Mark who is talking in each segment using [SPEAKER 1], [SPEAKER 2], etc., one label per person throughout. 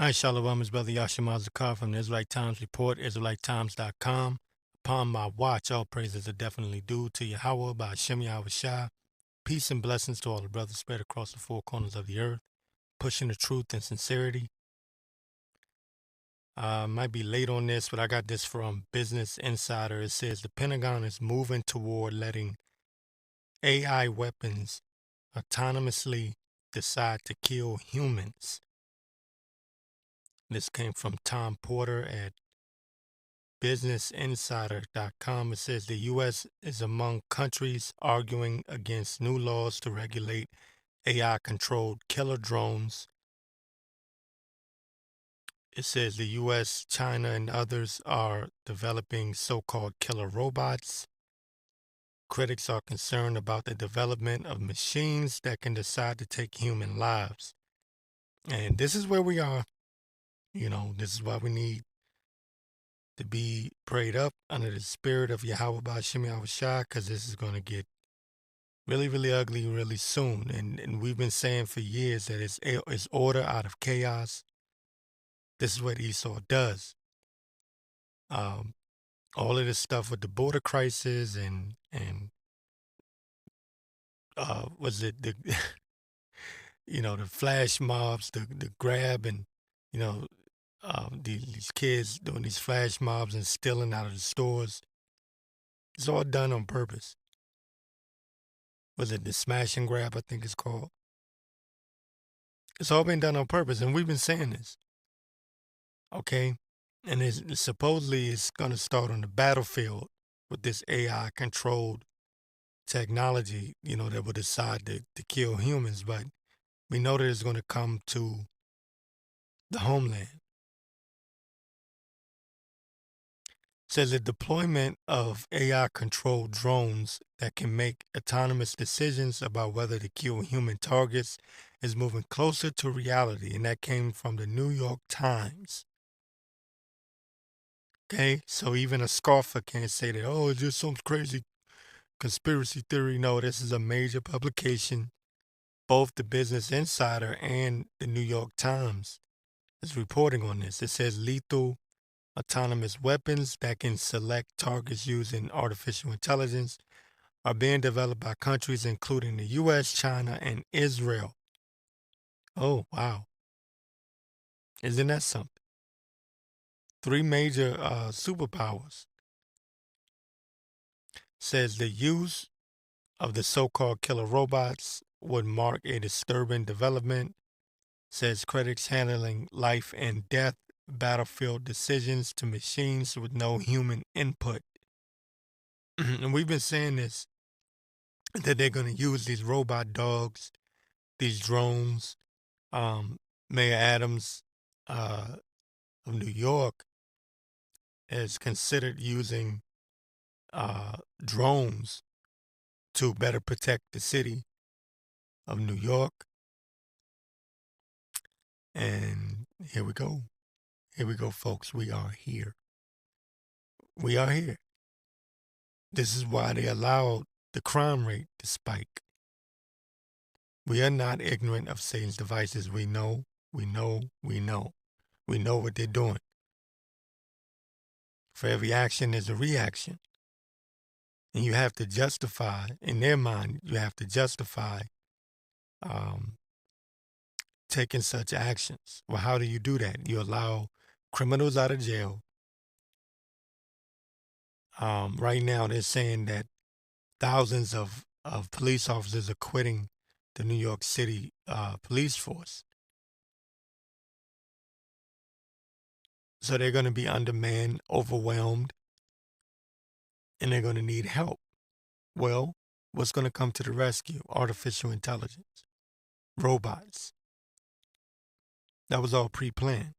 [SPEAKER 1] Hi, Shalom, it's Brother Yashimazakar from the Israelite Times Report, IsraeliteTimes.com. Upon my watch, all praises are definitely due to Yahweh by Hashem Yahawashi. Peace and blessings to all the brothers spread across the four corners of the earth, pushing the truth and sincerity. Might be late on this, but I got this from Business Insider. It says the Pentagon is moving toward letting AI weapons autonomously decide to kill humans. This came from Tom Porter at BusinessInsider.com. It says the U.S. is among countries arguing against new laws to regulate AI-controlled killer drones. It says the U.S., China, and others are developing so-called killer robots. Critics are concerned about the development of machines that can decide to take human lives. And this is where we are. This is why we need to be prayed up under the spirit of Yahweh Ba'Shem Yahawashi, because this is going to get really, really ugly really soon. And we've been saying for years that it's order out of chaos. This is what Esau does. All of this stuff with the border crisis and was it the the flash mobs, the grab and these kids doing these flash mobs and stealing out of the stores. It's all done on purpose. Was it the smash and grab? I think it's called. It's all been done on purpose, and we've been saying this. Okay, and supposedly it's going to start on the battlefield with this AI controlled technology, that will decide to kill humans. But we know that it's going to come to the homeland. It says the deployment of AI controlled drones that can make autonomous decisions about whether to kill human targets is moving closer to reality. And that came from the New York Times. Okay, so even a scoffer can't say that, oh, it's just some crazy conspiracy theory. No, this is a major publication. Both the Business Insider and the New York Times is reporting on this. It says lethal autonomous weapons that can select targets using artificial intelligence are being developed by countries including the U.S., China, and Israel. Oh, wow. Isn't that something? Three major superpowers. Says the use of the so-called killer robots would mark a disturbing development, says critics handling life and death battlefield decisions to machines with no human input. And we've been saying this, that they're going to use these robot dogs, these drones. Mayor Adams of New York has considered using drones to better protect the city of New York. And here we go. Here we go, folks. We are here. We are here. This is why they allowed the crime rate to spike. We are not ignorant of Satan's devices. We know, we know, we know. We know what they're doing. For every action, there's a reaction. And you have to justify, in their mind, you have to justify taking such actions. Well, how do you do that? You allow criminals out of jail. Right now, they're saying that thousands of police officers are quitting the New York City police force. So they're going to be undermanned, overwhelmed, and they're going to need help. Well, what's going to come to the rescue? Artificial intelligence, robots. That was all pre-planned.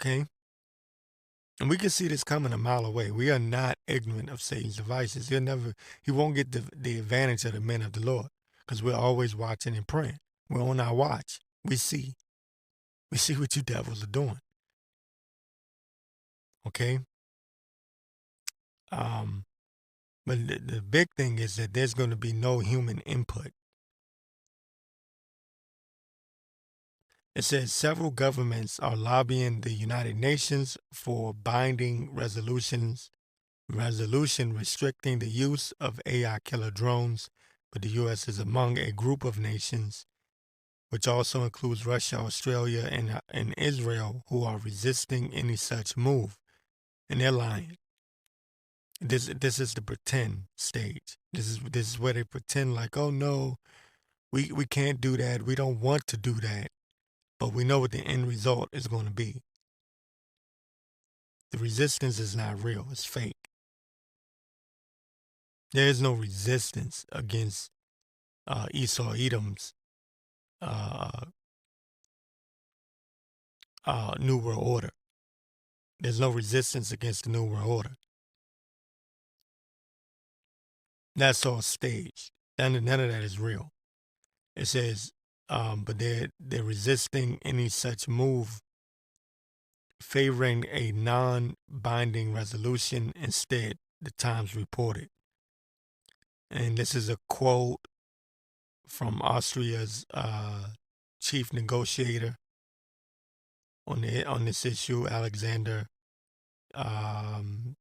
[SPEAKER 1] Okay? And we can see this coming a mile away. We are not ignorant of Satan's devices. He won't get the advantage of the men of the Lord, because we're always watching and praying. We're on our watch. We see what you devils are doing. Okay? But the big thing is that there's going to be no human input. It says several governments are lobbying the United Nations for binding resolution restricting the use of AI killer drones, but the U.S. is among a group of nations, which also includes Russia, Australia, and Israel, who are resisting any such move. And they're lying. This is the pretend stage. This is where they pretend like, oh no, we can't do that. We don't want to do that, but we know what the end result is going to be. The resistance is not real. It's fake. There is no resistance against Esau Edom's uh, New World Order. There's no resistance against the New World Order. That's all staged. None of that is real. It says, but they're resisting any such move, favoring a non-binding resolution instead. The Times reported, and this is a quote from Austria's chief negotiator on this issue, Alexander Kment,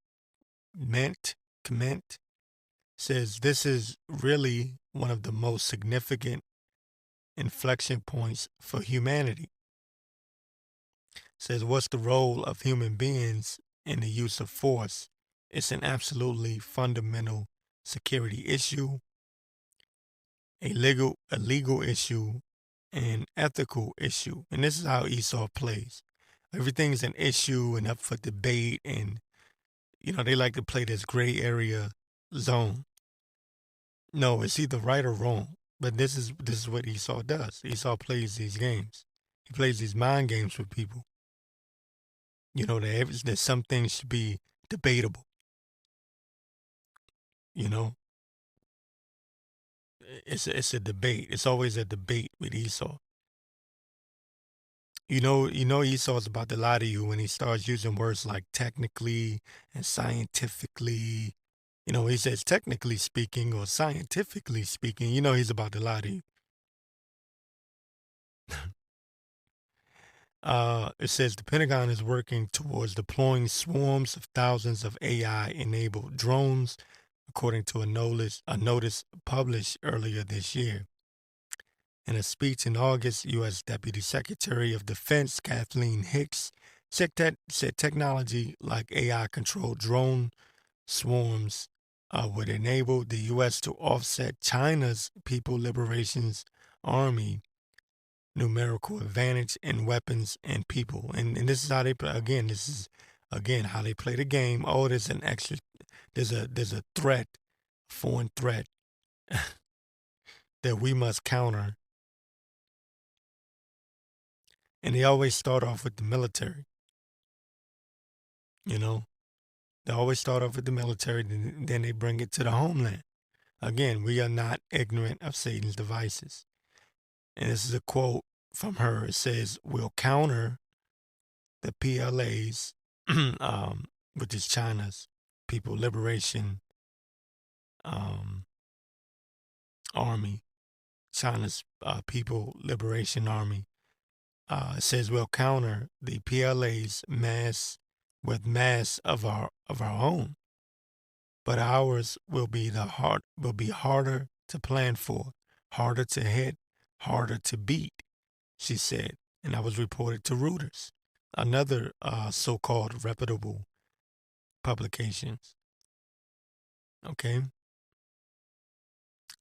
[SPEAKER 1] says this is really one of the most significant inflection points for humanity. Says, what's the role of human beings in the use of force? It's an absolutely fundamental security issue, a legal issue, an ethical issue. And this is how Esau plays. Everything's an issue and up for debate, and they like to play this gray area zone. No, it's either right or wrong. But this is what Esau does. Esau plays these games. He plays these mind games with people. That some things should be debatable. It's a debate. It's always a debate with Esau. Esau's about to lie to you when he starts using words like technically and scientifically. He says technically speaking or scientifically speaking. He's about to lie to you. It says the Pentagon is working towards deploying swarms of thousands of AI-enabled drones, according to a notice published earlier this year. In a speech in August, U.S. Deputy Secretary of Defense Kathleen Hicks said technology like AI-controlled drone swarms would enable the U.S. to offset China's People's Liberation Army numerical advantage in weapons and people. And this is how they play. Again, this is how they play the game. Oh, there's a threat, foreign threat that we must counter. And they always start off with the military. They always start off with the military, then they bring it to the homeland. Again, we are not ignorant of Satan's devices. And this is a quote from her. It says, we'll counter the PLA's, which is China's People Liberation Army, China's People Liberation Army. It says we'll counter the PLA's mass of our own, but ours will be harder to plan for, harder to hit, harder to beat, she said, and that was reported to Reuters, another so-called reputable publications. Okay. It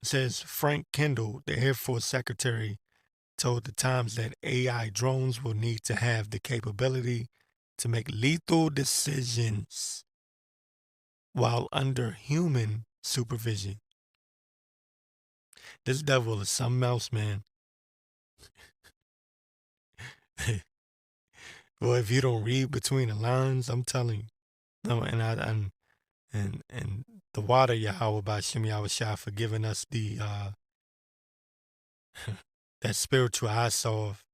[SPEAKER 1] says Frank Kendall, the Air Force Secretary, told the Times that AI drones will need to have the capability to make lethal decisions while under human supervision. This devil is something else, man. Well, if you don't read between the lines, I'm telling you. No, and the water Yahawashi for giving us the that spiritual eye salve,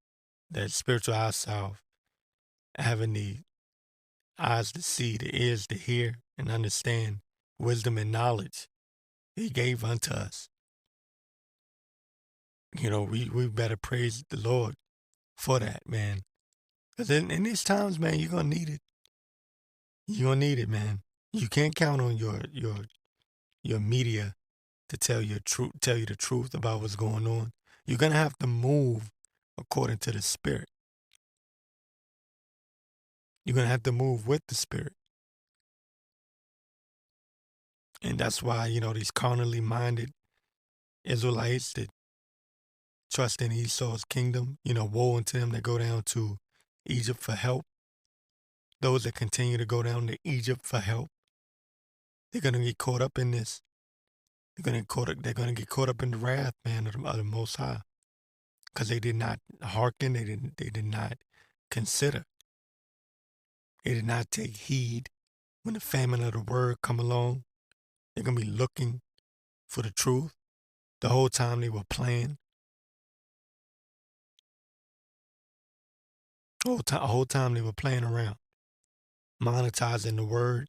[SPEAKER 1] having the eyes to see, the ears to hear and understand, wisdom and knowledge he gave unto us. We better praise the Lord for that, man. Because in these times, man, you're going to need it. You're going to need it, man. You can't count on your media to tell tell you the truth about what's going on. You're going to have to move according to the Spirit. You're going to have to move with the Spirit. And that's why, these carnally minded Israelites that trust in Esau's kingdom, woe unto them that go down to Egypt for help. Those that continue to go down to Egypt for help, they're going to get caught up in this. They're going to get caught up in the wrath, man, of the Most High. Because they did not hearken, they did not consider. They did not take heed when the famine of the word come along. They're going to be looking for the truth. The whole time they were playing. The whole time they were playing around. Monetizing the word.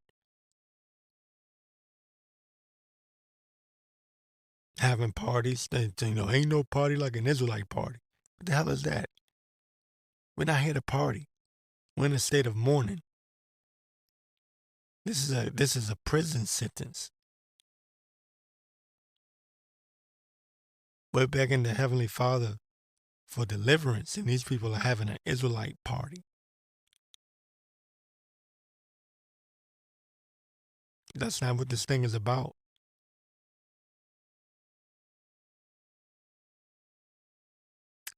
[SPEAKER 1] Having parties. Ain't no party like an Israelite party. What the hell is that? We're not here to party. We're in a state of mourning. This is a prison sentence. We're begging the Heavenly Father for deliverance, and these people are having an Israelite party. That's not what this thing is about.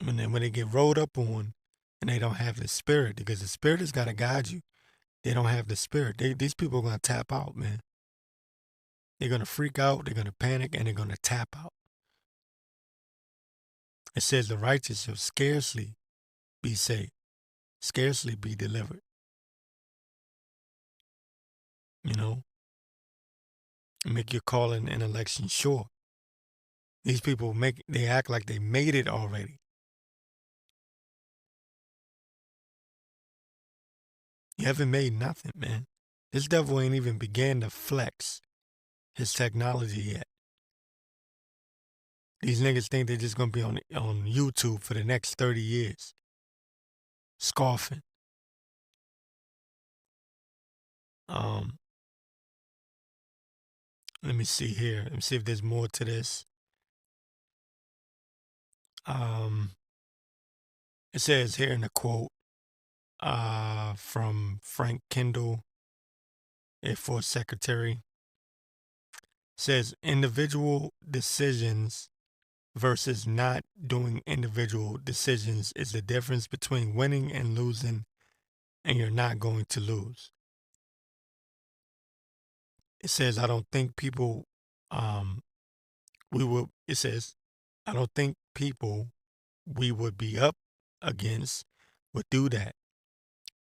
[SPEAKER 1] When they get rolled up on and they don't have the Spirit, because the Spirit has got to guide you. They don't have the Spirit. These people are going to tap out, man. They're going to freak out, they're going to panic, and they're going to tap out. It says the righteous shall scarcely be saved, scarcely be delivered. Make your calling and election sure. These people they act like they made it already. You haven't made nothing, man. This devil ain't even began to flex his technology yet. These niggas think they're just gonna be on YouTube for the next 30 years. Scoffing. Let me see here. Let me see if there's more to this. It says here in the quote from Frank Kendall, Air Force Secretary, says individual decisions versus not doing individual decisions is the difference between winning and losing, and you're not going to lose. It says, I don't think people, it says, I don't think people we would be up against would do that.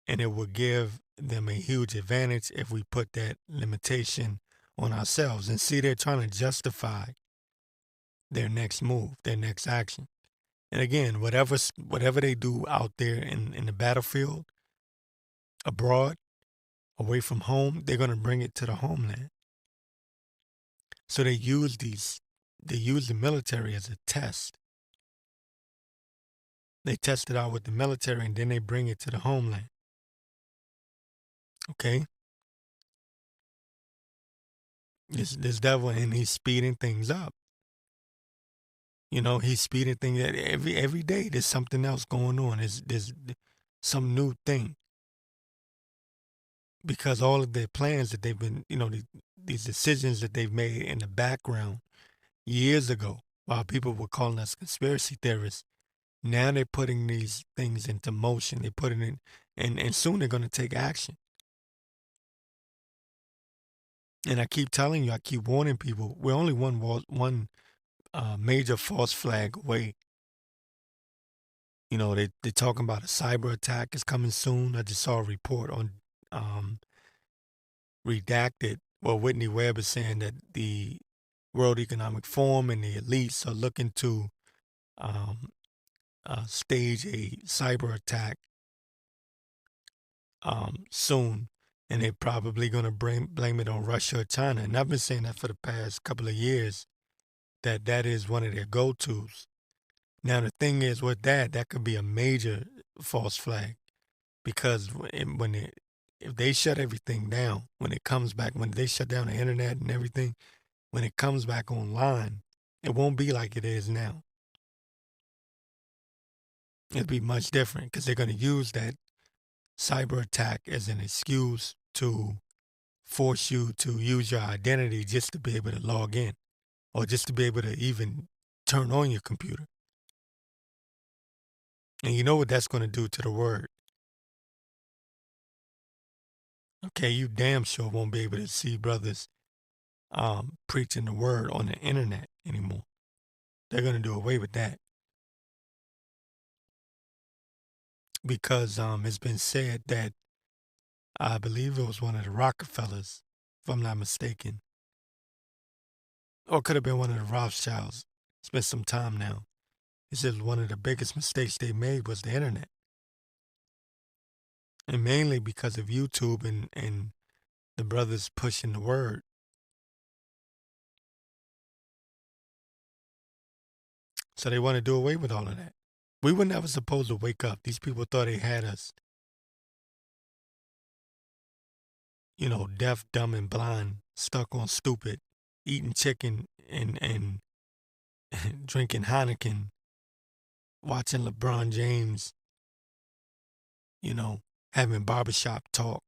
[SPEAKER 1] And it would give them a huge advantage if we put that limitation on ourselves. And see, they're trying to justify their next move, their next action. And again, whatever they do out there in the battlefield, abroad, away from home, they're going to bring it to the homeland. So they use the military as a test. They test it out with the military and then they bring it to the homeland. Okay? This devil, and he's speeding things up. He's speeding things every day. There's something else going on. There's some new thing. Because all of their plans that they've been, these decisions that they've made in the background years ago, while people were calling us conspiracy theorists, now they're putting these things into motion. They're putting it, and soon they're going to take action. And I keep telling you, I keep warning people, we're only one major false flag away. They're talking about a cyber attack is coming soon. I just saw a report on Redacted. Well, Whitney Webb is saying that the World Economic Forum and the elites are looking to stage a cyber attack soon, and they're probably going to blame it on Russia or China. And I've been saying that for the past couple of years, that is one of their go-tos. Now, the thing is with that could be a major false flag because if they shut everything down, when it comes back, when they shut down the internet and everything, when it comes back online, it won't be like it is now. It'll be much different because they're going to use that cyber attack as an excuse to force you to use your identity just to be able to log in or just to be able to even turn on your computer. And you know what that's going to do to the word. Okay, you damn sure won't be able to see brothers preaching the word on the internet anymore. They're going to do away with that. Because it's been said that I believe it was one of the Rockefellers, if I'm not mistaken, or it could have been one of the Rothschilds. It's been some time now. It says one of the biggest mistakes they made was the internet. And mainly because of YouTube and the brothers pushing the word. So they want to do away with all of that. We were never supposed to wake up. These people thought they had us, deaf, dumb, and blind, stuck on stupid, eating chicken and drinking Heineken, watching LeBron James, having barbershop talk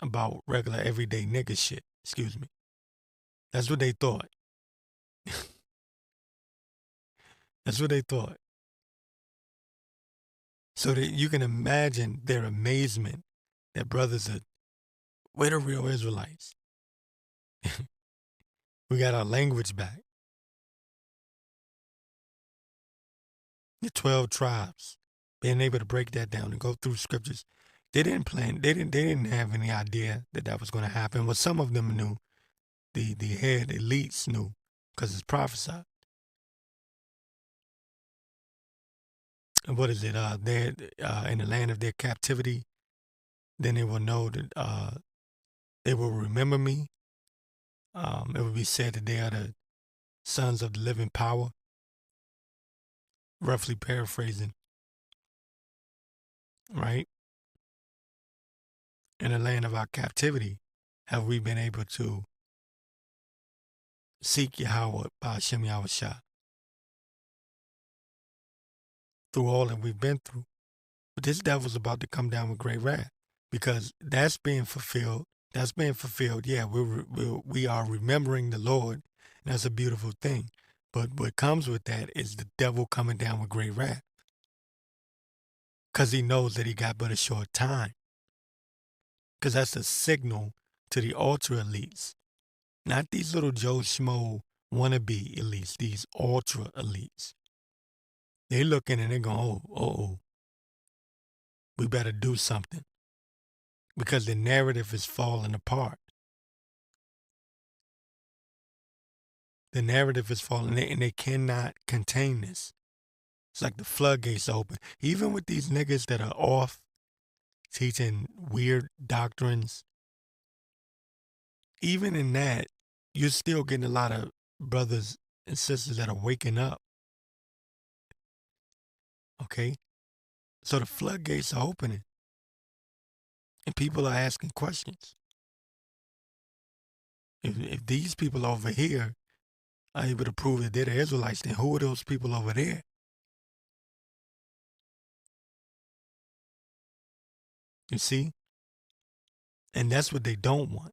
[SPEAKER 1] about regular everyday nigga shit. Excuse me. That's what they thought. That's what they thought. So that you can imagine their amazement that brothers are, we're the real Israelites. We got our language back. The 12 tribes, being able to break that down and go through scriptures. They didn't have any idea that that was going to happen. Well, some of them knew, the head elites knew, because it's prophesied. And what is it? They're in the land of their captivity. Then they will know that they will remember me. It will be said that they are the sons of the living power. Roughly paraphrasing, right? In the land of our captivity, have we been able to seek Yahweh by Hashem Yahawashi through all that we've been through? But this devil's about to come down with great wrath because that's being fulfilled. That's being fulfilled. Yeah, we are remembering the Lord. And that's a beautiful thing. But what comes with that is the devil coming down with great wrath because he knows that he got but a short time. Because that's a signal to the ultra elites, not these little Joe Schmo wannabe elites, these ultra elites. They looking and they're going, oh, we better do something because the narrative is falling apart. The narrative is falling and they cannot contain this. It's like the floodgates open. Even with these niggas that are off teaching weird doctrines, even in that, you're still getting a lot of brothers and sisters that are waking up. Okay? So the floodgates are opening. And people are asking questions. If these people over here are able to prove that they're the Israelites, then who are those people over there? You see? And that's what they don't want.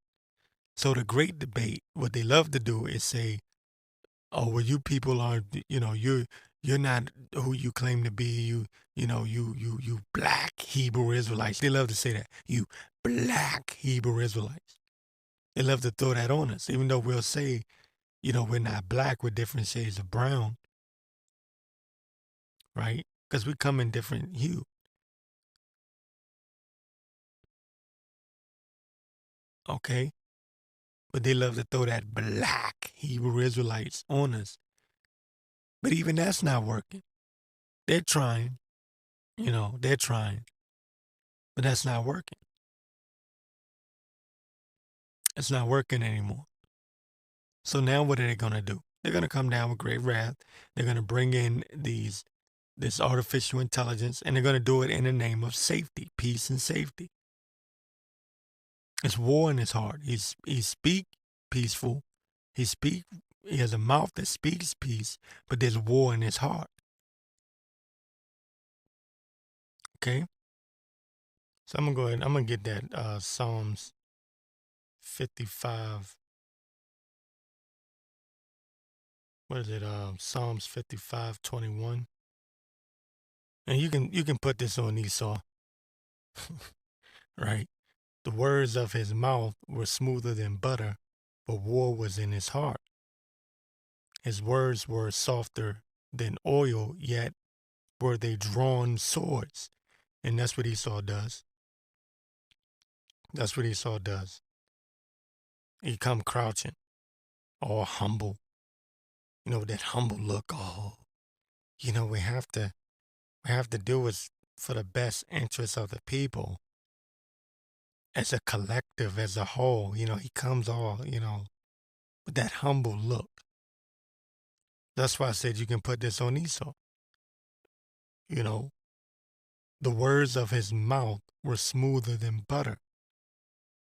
[SPEAKER 1] So the great debate, what they love to do is say, oh, well, you people aren't, you're not who you claim to be. You black Hebrew Israelites. They love to say that. You black Hebrew Israelites. They love to throw that on us, even though we'll say, we're not black, we're different shades of brown, right? Because we come in different hue. Okay? But they love to throw that black Hebrew Israelites on us. But even that's not working. They're trying, they're trying. But that's not working. It's not working anymore. So now what are they going to do? They're going to come down with great wrath. They're going to bring in these this artificial intelligence, and they're going to do it in the name of safety, peace and safety. It's war in his heart. He speak peaceful. He has a mouth that speaks peace, but there's war in his heart. Okay? So I'm gonna go ahead. I'm gonna get that Psalms 55. What is it? Psalms 55:21. And you can put this on Esau, right? The words of his mouth were smoother than butter, but war was in his heart. His words were softer than oil, yet were they drawn swords. And that's what Esau does. That's what Esau does. He come crouching, all humble. That humble look. Oh, we have to do what's for the best interest of the people as a collective, as a whole. He comes all, with that humble look. That's why I said you can put this on Esau. The words of his mouth were smoother than butter,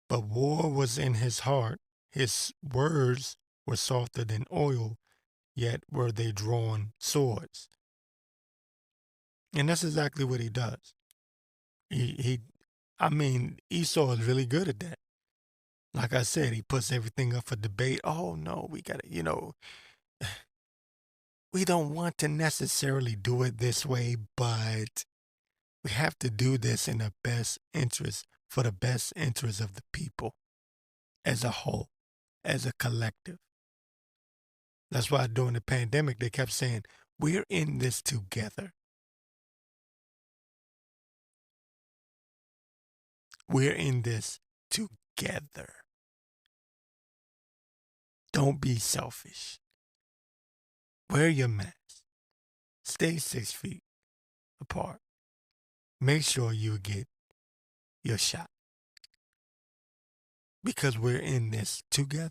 [SPEAKER 1] but war was in his heart. His words were softer than oil, yet were they drawn swords. And that's exactly what he does. Esau is really good at that. Like I said, he puts everything up for debate. Oh no, we gotta, we don't want to necessarily do it this way, but we have to do this in the best interest, for the best interest of the people as a whole, as a collective. That's why during the pandemic, they kept saying, we're in this together. We're in this together. Don't be selfish. Wear your mask. Stay 6 feet apart. Make sure you get your shot. Because we're in this together.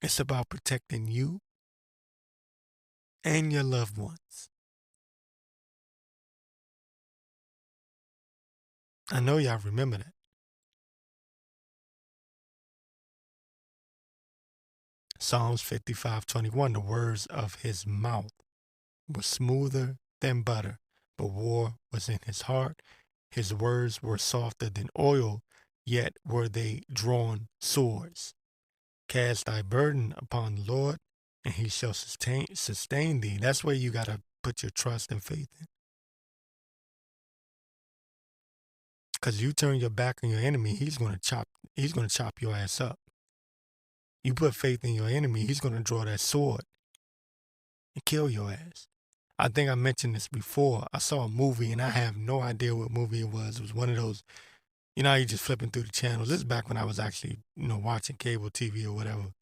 [SPEAKER 1] It's about protecting you and your loved ones. I know y'all remember that. Psalms 55:21, the words of his mouth were smoother than butter, but war was in his heart. His words were softer than oil, yet were they drawn swords. Cast thy burden upon the Lord, and he shall sustain thee. That's where you got to put your trust and faith in. Because you turn your back on your enemy, he's going to chop your ass up. You put faith in your enemy, he's going to draw that sword and kill your ass. I think I mentioned this before. I saw a movie, and I have no idea what movie it was. It was one of those, how you just flipping through the channels. This is back when I was actually, watching cable TV or whatever.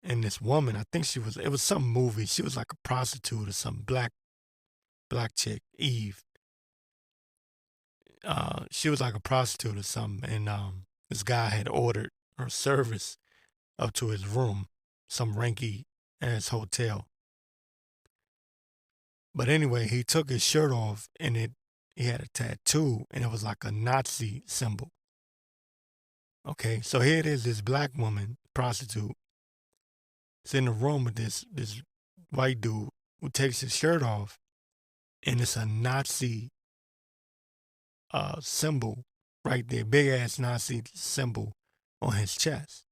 [SPEAKER 1] And this woman, I think it was some movie. She was like a prostitute or some black chick, Eve. She was like a prostitute or something. And this guy had ordered her service up to his room, some ranky ass hotel. But anyway, he took his shirt off, and he had a tattoo, and it was like a Nazi symbol. Okay, so here it is, this black woman, prostitute, is in the room with this white dude who takes his shirt off, and it's a Nazi symbol right there, big ass Nazi symbol on his chest.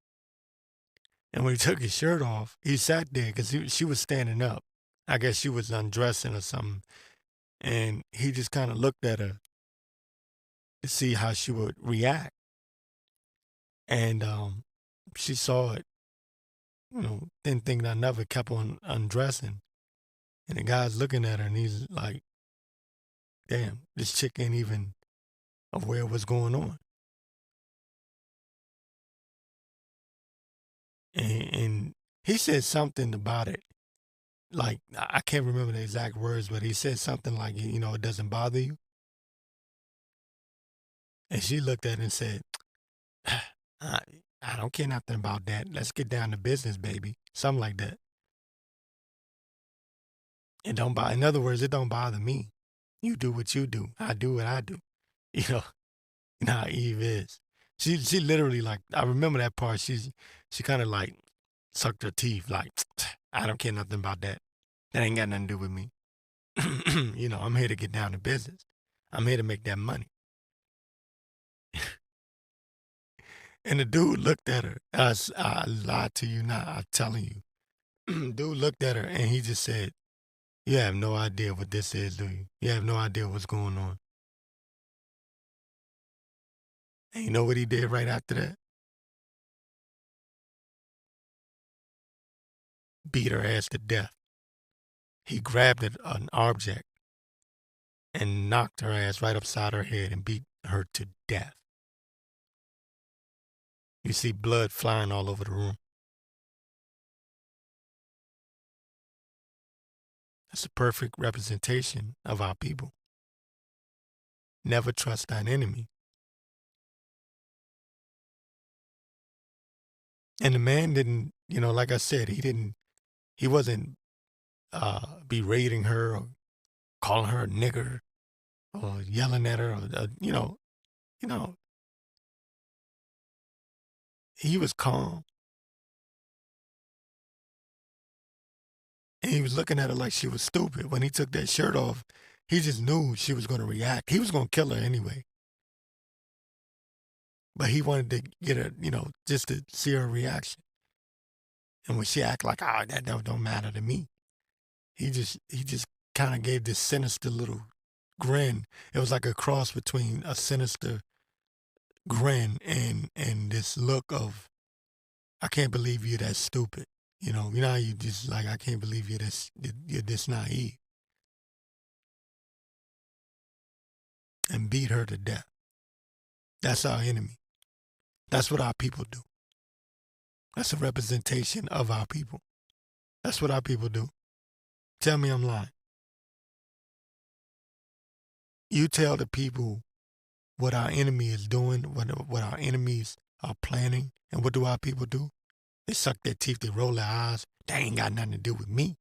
[SPEAKER 1] And when he took his shirt off, he sat there because she was standing up. I guess she was undressing or something. And he just kind of looked at her to see how she would react. And she saw it, didn't think nothing of it, kept on undressing. And the guy's looking at her, and he's like, damn, this chick ain't even aware of what's going on. And he said something about it. Like, I can't remember the exact words, but he said something like, it doesn't bother you. And she looked at it and said, I don't care nothing about that. Let's get down to business, baby. Something like that. It don't bother. In other words, it don't bother me. You do what you do. I do what I do. You know, you know how Eve is. She literally like I remember that part. She kind of like sucked her teeth. Like I don't care nothing about that. That ain't got nothing to do with me. You know, I'm here to get down to business. I'm here to make that money. And the dude looked at her. I lied to you not. I'm telling you. Dude looked at her and he just said, "You have no idea what this is, do you? You have no idea what's going on." And you know what he did right after that? Beat her ass to death. He grabbed an object and knocked her ass right upside her head and beat her to death. You see blood flying all over the room. That's a perfect representation of our people. Never trust thine enemy. And the man didn't, you know, like I said, he wasn't berating her or calling her a nigger or yelling at her or, you know, he was calm. And he was looking at her like she was stupid. When he took that shirt off, he just knew she was going to react. He was going to kill her anyway. But he wanted to get her, you know, just to see her reaction. And when she acted like, oh, that don't matter to me, he just kind of gave this sinister little grin. It was like a cross between a sinister grin and this look of, I can't believe you're that stupid. You know how you just like, I can't believe you're this naive. And beat her to death. That's our enemy. That's what our people do. That's a representation of our people. That's what our people do. Tell me I'm lying. You tell the people what our enemy is doing, what our enemies are planning, and what do our people do? They suck their teeth, they roll their eyes. They ain't got nothing to do with me.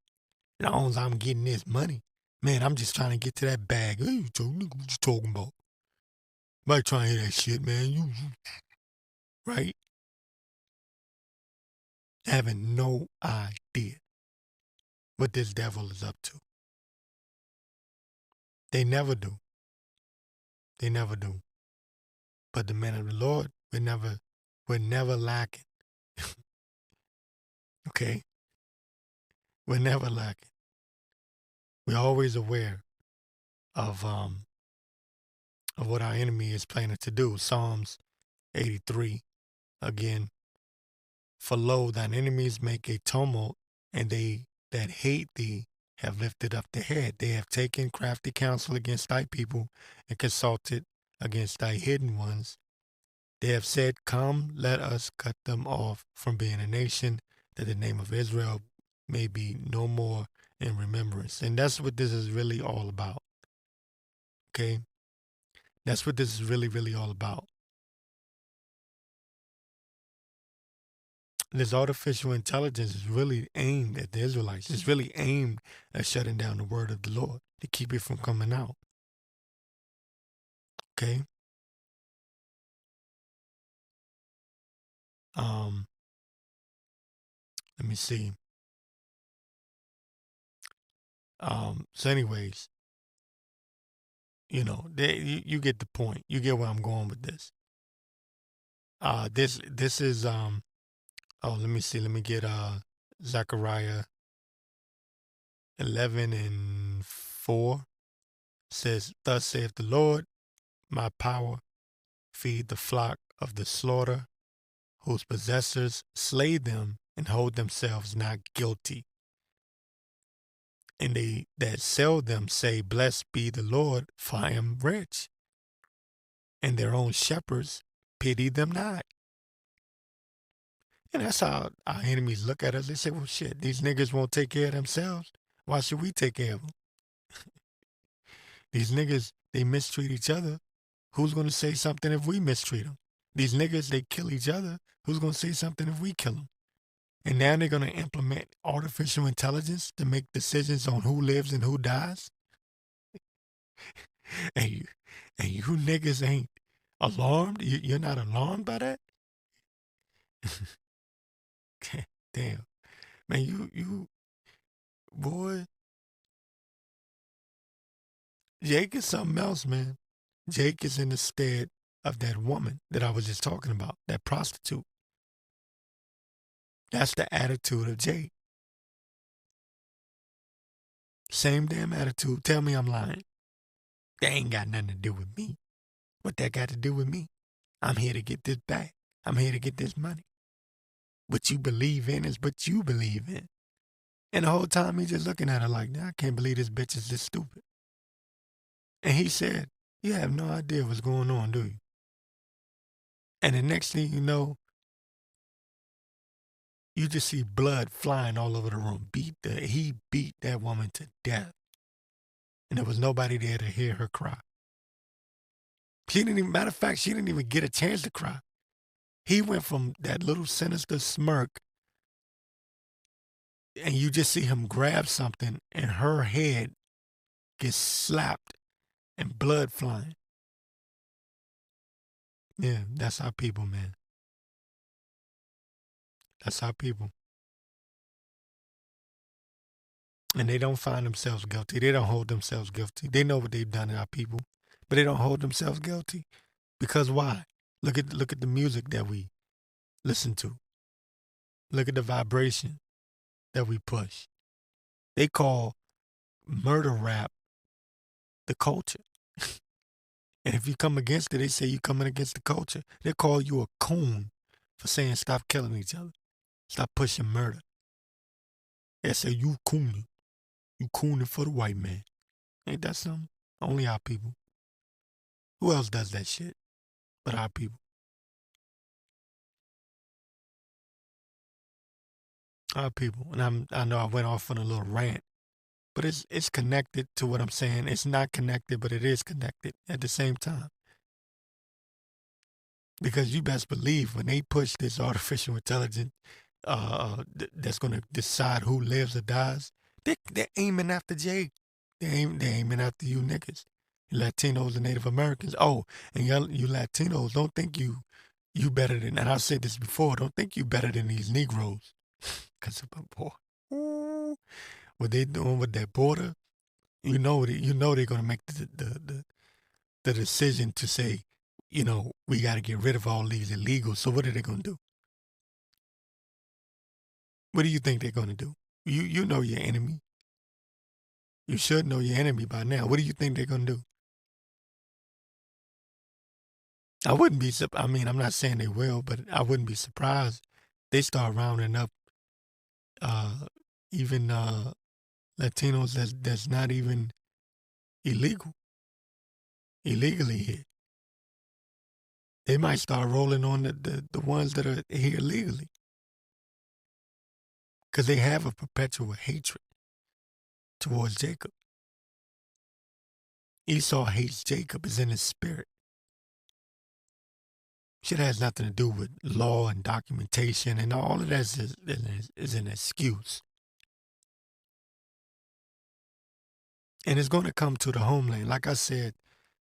[SPEAKER 1] As long as I'm getting this money, man, I'm just trying to get to that bag. What you talking about? Nobody trying to hear that shit, man. You right? Having no idea what this devil is up to. They never do. They never do. But the men of the Lord, we're never lacking. Okay? We're never lacking. We're always aware of what our enemy is planning to do. Psalms 83, again, for lo, thine enemies make a tumult, and they that hate thee have lifted up the head. They have taken crafty counsel against thy people and consulted against thy hidden ones. They have said, come, let us cut them off from being a nation, that the name of Israel may be no more in remembrance. And that's what this is really all about. Okay? That's what this is really, really all about. This artificial intelligence is really aimed at the Israelites. It's really aimed at shutting down the word of the Lord to keep it from coming out. Okay? Let me see. So anyways, you get the point. You get where I'm going with this. This is let me see. Let me get Zechariah 11:4 says, thus saith the Lord, my power feed the flock of the slaughter, whose possessors slay them and hold themselves not guilty. And they that sell them say, blessed be the Lord, for I am rich. And their own shepherds pity them not. And that's how our enemies look at us. They say, well, shit, these niggas won't take care of themselves. Why should we take care of them? These niggas, they mistreat each other. Who's going to say something if we mistreat them? These niggas, they kill each other. Who's going to say something if we kill them? And now they're going to implement artificial intelligence to make decisions on who lives and who dies. And you niggas ain't alarmed. You're not alarmed by that. Damn, man, you boy, Jake is something else, man. Jake is in the stead of that woman that I was just talking about, that prostitute. That's the attitude of Jake. Same damn attitude. Tell me I'm lying. That ain't got nothing to do with me. What that got to do with me? I'm here to get this back. I'm here to get this money. What you believe in is what you believe in. And the whole time he's just looking at her like, I can't believe this bitch is this stupid. And he said, you have no idea what's going on, do you? And the next thing you know, you just see blood flying all over the room. He beat that woman to death. And there was nobody there to hear her cry. Matter of fact, she didn't even get a chance to cry. He went from that little sinister smirk, and you just see him grab something, and her head gets slapped and blood flying. Yeah, that's our people, man. That's our people. And they don't find themselves guilty. They don't hold themselves guilty. They know what they've done to our people, but they don't hold themselves guilty. Because why? Look at the music that we listen to. Look at the vibration that we push. They call murder rap the culture. And if you come against it, they say you're coming against the culture. They call you a coon for saying stop killing each other. Stop pushing murder. They say you cooning. You cooning for the white man. Ain't that something? Only our people. Who else does that shit but our people? Our people. And I know I went off on a little rant, but it's connected to what I'm saying. It's not connected, but it is connected at the same time. Because you best believe when they push this artificial intelligence that's going to decide who lives or dies, they're aiming after Jake. They're aiming after you niggas, Latinos and Native Americans. Oh, and you Latinos, don't think you better than, and I've said this before, don't think you better than these Negroes. Because, boy, what they doing with that border, you know they're going to make the decision to say, we got to get rid of all these illegals. So what are they going to do? What do you think they're going to do? You know your enemy. You should know your enemy by now. What do you think they're going to do? I wouldn't be, I mean, I'm not saying they will, but I wouldn't be surprised. They start rounding up uh, even Latinos that's not even illegally here. They might start rolling on the ones that are here legally. Because they have a perpetual hatred towards Jacob. Esau hates Jacob. It's in his spirit. Shit has nothing to do with law and documentation, and all of that is an excuse. And it's going to come to the homeland. Like I said,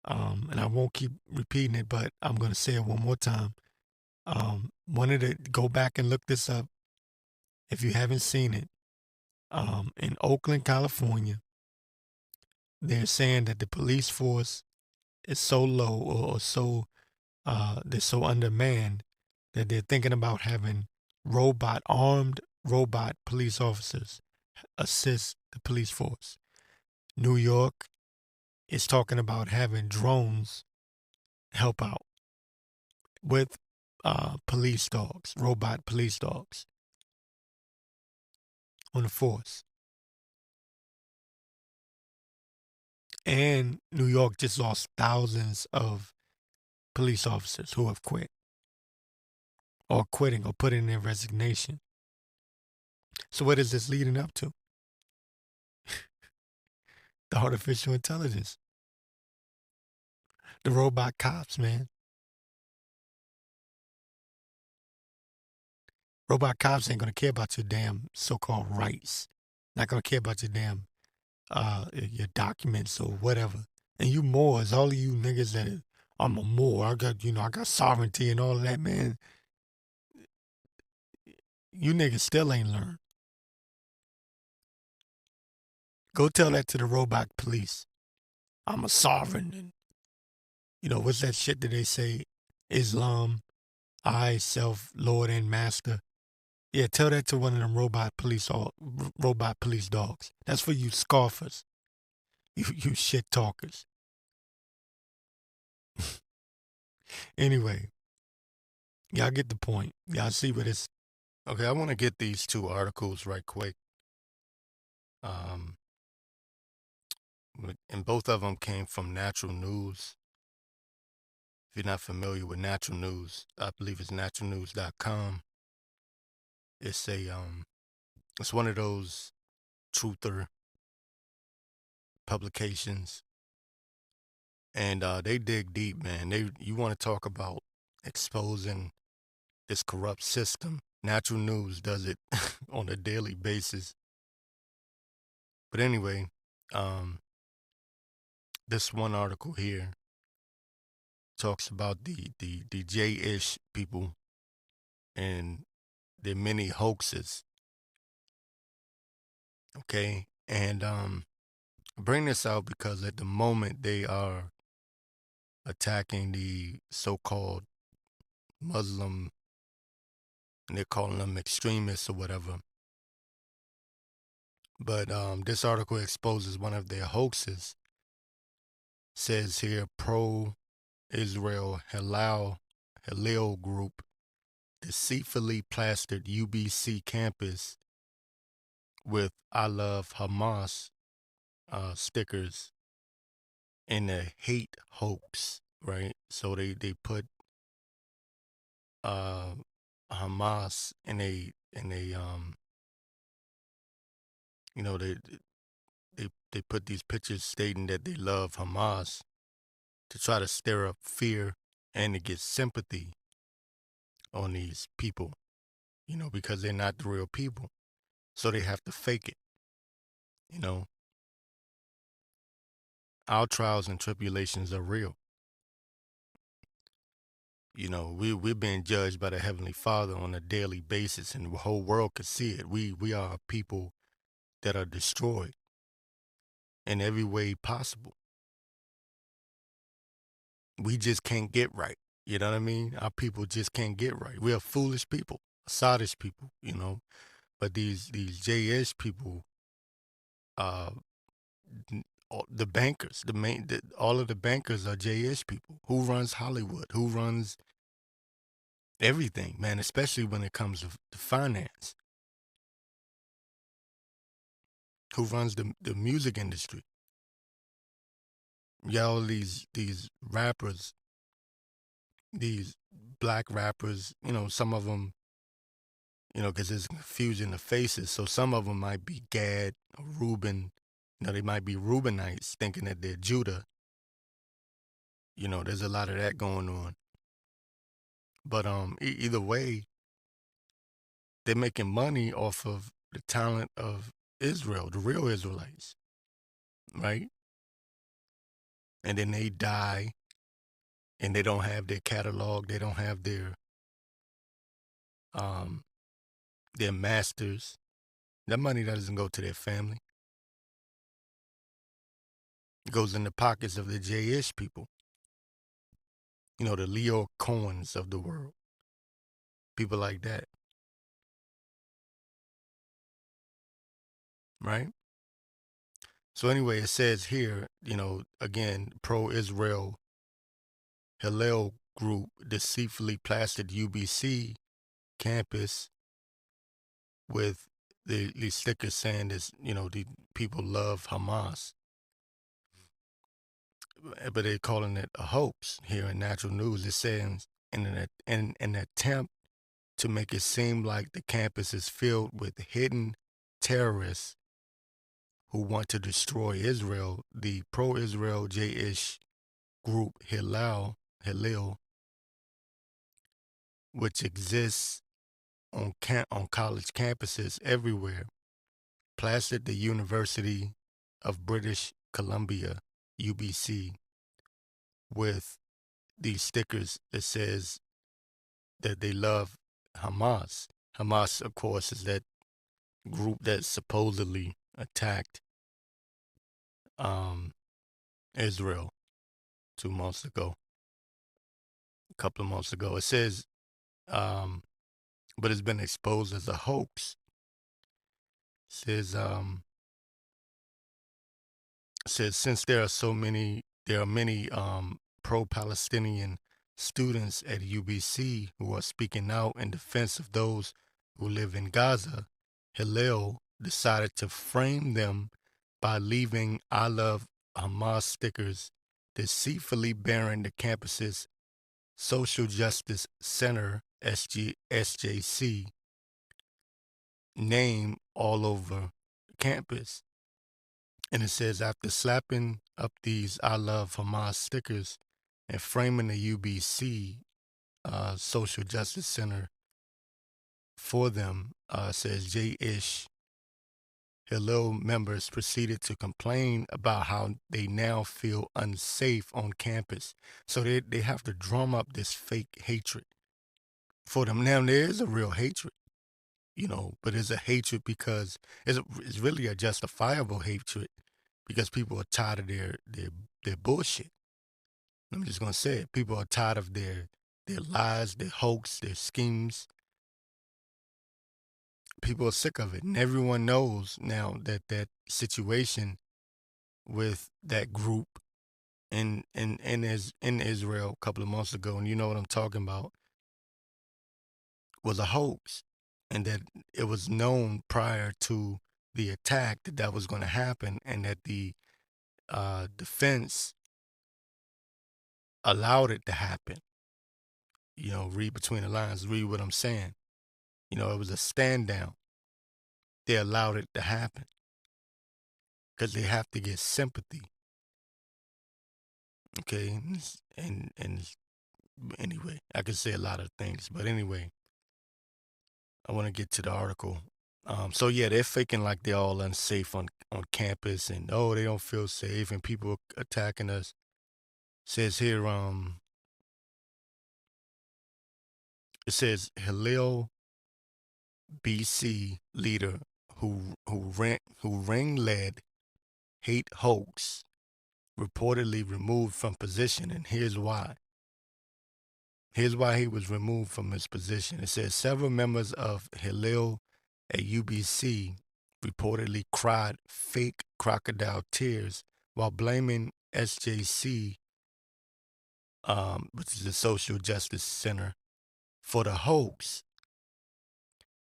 [SPEAKER 1] and I won't keep repeating it, but I'm going to say it one more time. Wanted to go back and look this up if you haven't seen it. In Oakland, California, they're saying that the police force is so low or so they're so undermanned that they're thinking about having armed robot police officers assist the police force. New York is talking about having drones help out with police dogs, robot police dogs on the force. And New York just lost thousands of police officers who have quit or quitting or put in their resignation. So what is this leading up to? The artificial intelligence. The robot cops, man. Robot cops ain't gonna care about your damn so-called rights. Not gonna care about your damn your documents or whatever. And you Moors, all of you niggas that I'm a Moor, I got sovereignty and all of that, man. You niggas still ain't learned. Go tell that to the robot police. I'm a sovereign, and what's that shit that they say? Islam, I, self, Lord and Master. Yeah, tell that to one of them robot police dogs. That's for you scoffers, you shit talkers. Anyway, y'all get the point. Y'all see what it's. Okay, I want to get these two articles right quick. And both of them came from Natural News. If you're not familiar with Natural News, I believe it's naturalnews.com. It's one of those truther publications, and they dig deep, man. You want to talk about exposing this corrupt system? Natural News does it on a daily basis. But anyway, this one article here talks about the J-ish people and their many hoaxes. Okay, and bring this out because at the moment they are attacking the so-called Muslim, and they're calling them extremists or whatever. But this article exposes one of their hoaxes. Says here, pro-Israel Hillel group deceitfully plastered UBC campus with "I love Hamas" stickers in a hate hoax, right? So they put Hamas in a they put these pictures stating that they love Hamas to try to stir up fear and to get sympathy on these people, because they're not the real people. So they have to fake it, you know. Our trials and tribulations are real. We're being judged by the Heavenly Father on a daily basis, and the whole world could see it. We are a people that are destroyed in every way possible. We just can't get right. You know what I mean? Our people just can't get right. We are foolish people, sottish people, But these J-ish people, uh, the bankers, all of the bankers are J-ish people. Who runs Hollywood? Who runs everything, man? Especially when it comes to finance. Who runs the music industry? Yeah, all these rappers, these black rappers. Some of them, because there's confusion of faces. So some of them might be Gad or Reuben. They might be Reubenites thinking that they're Judah. There's a lot of that going on. But either way, they're making money off of the talent of Israel, the real Israelites, right? And then they die, and they don't have their catalog. They don't have their masters. That money doesn't go to their family. It goes in the pockets of the J-ish people. The Leo Cohens of the world. People like that. Right? So anyway, it says here, again, pro-Israel Hillel group deceitfully plastered UBC campus with the stickers saying this, the people love Hamas. But they're calling it a hoax here in Natural News. It says in an attempt to make it seem like the campus is filled with hidden terrorists who want to destroy Israel, the pro-Israel J-ish group Hillel, which exists on college campuses everywhere, plastered the University of British Columbia (UBC) with these stickers that says that they love Hamas. Hamas, of course, is that group that supposedly attacked um, Israel 2 months ago, a couple of months ago. It says, um, but it's been exposed as a hoax. It says since there are many pro-Palestinian students at UBC who are speaking out in defense of those who live in Gaza. Hillel decided to frame them by leaving "I love Hamas" stickers deceitfully bearing the campus's Social Justice Center (SJC) name all over campus. And it says, after slapping up these "I love Hamas" stickers and framing the UBC Social Justice Center for them, says J. Ish, Hillel members proceeded to complain about how they now feel unsafe on campus. So they have to drum up this fake hatred for them. Now, there is a real hatred, but it's a hatred because it's really a justifiable hatred because people are tired of their bullshit. I'm just gonna say it. People are tired of their lies, their hoax, their schemes. People are sick of it, and everyone knows now that that situation with that group in Israel a couple of months ago, and you know what I'm talking about, was a hoax, and that it was known prior to the attack that that was going to happen, and that the defense allowed it to happen. Read between the lines, read what I'm saying. It was a stand down. They allowed it to happen because they have to get sympathy. Okay, and anyway, I could say a lot of things, but anyway, I want to get to the article. So yeah, they're faking like they're all unsafe on campus, and oh, they don't feel safe, and people are attacking us. Says here, it says Hillel BC leader who ring led hate hoax reportedly removed from position, and here's why. Here's why he was removed from his position. It says several members of Hillel at UBC reportedly cried fake crocodile tears while blaming SJC, which is the Social Justice Center, for the hoax.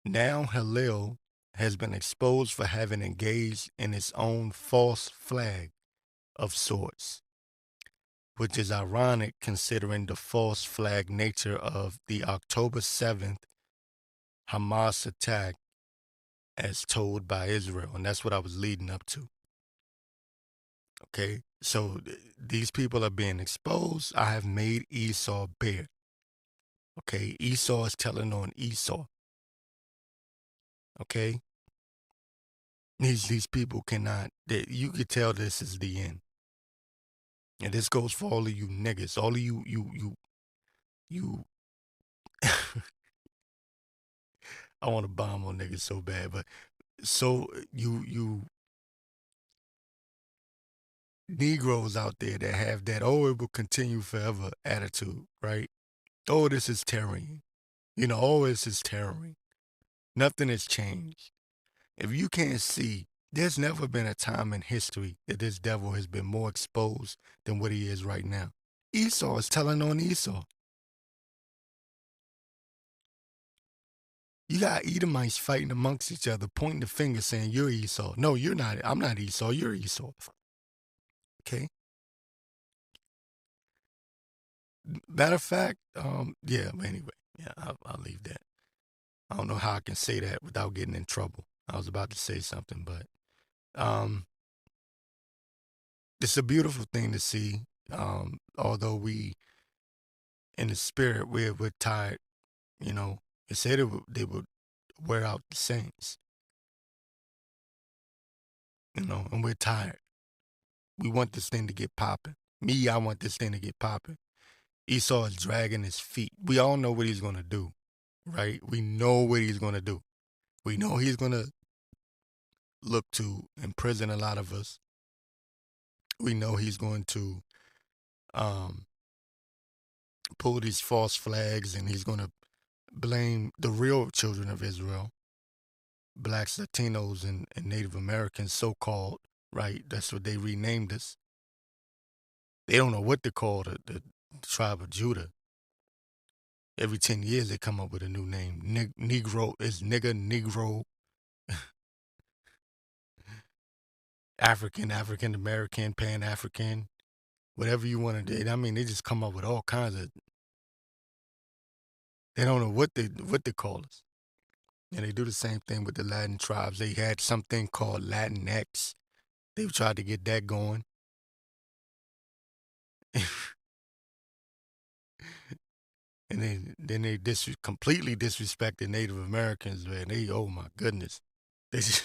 [SPEAKER 1] Now Hillel has been exposed for having engaged in its own false flag of sorts, which is ironic considering the false flag nature of the October 7th Hamas attack as told by Israel. And that's what I was leading up to. Okay, so these people are being exposed. I have made Esau bare. Okay, Esau is telling on Esau. Okay, these people cannot. You could tell this is the end, and this goes for all of you niggas, all of you. I want to bomb on niggas so bad, but so you Negroes out there that have that "oh, it will continue forever" attitude, right? Oh, this is terroring. Oh, this is terroring. Nothing has changed. If you can't see, there's never been a time in history that this devil has been more exposed than what he is right now. Esau is telling on Esau. You got Edomites fighting amongst each other, pointing the finger saying, "You're Esau." No, you're not. I'm not Esau. You're Esau. Okay? Matter of fact, yeah, but anyway, yeah, I'll leave that. I don't know how I can say that without getting in trouble. I was about to say something, but it's a beautiful thing to see. Although we, in the spirit, we're tired. It said they would wear out the saints, and we're tired. We want this thing to get popping. Me, I want this thing to get popping. Esau is dragging his feet. We all know what he's going to do, right? We know what he's going to do. We know he's going to look to imprison a lot of us. We know he's going to um, pull these false flags, and he's going to blame the real children of Israel, blacks, Latinos, and Native Americans, so-called, right? That's what they renamed us. They don't know what to call the tribe of Judah. Every 10 years, they come up with a new name. Negro is nigger, Negro, African, African American, Pan African, whatever you want to do. I mean, they just come up with all kinds of. They don't know what they call us, and they do the same thing with the Latin tribes. They had something called Latinx. They've tried to get that going. And then they completely disrespected Native Americans, man. Oh my goodness, they just,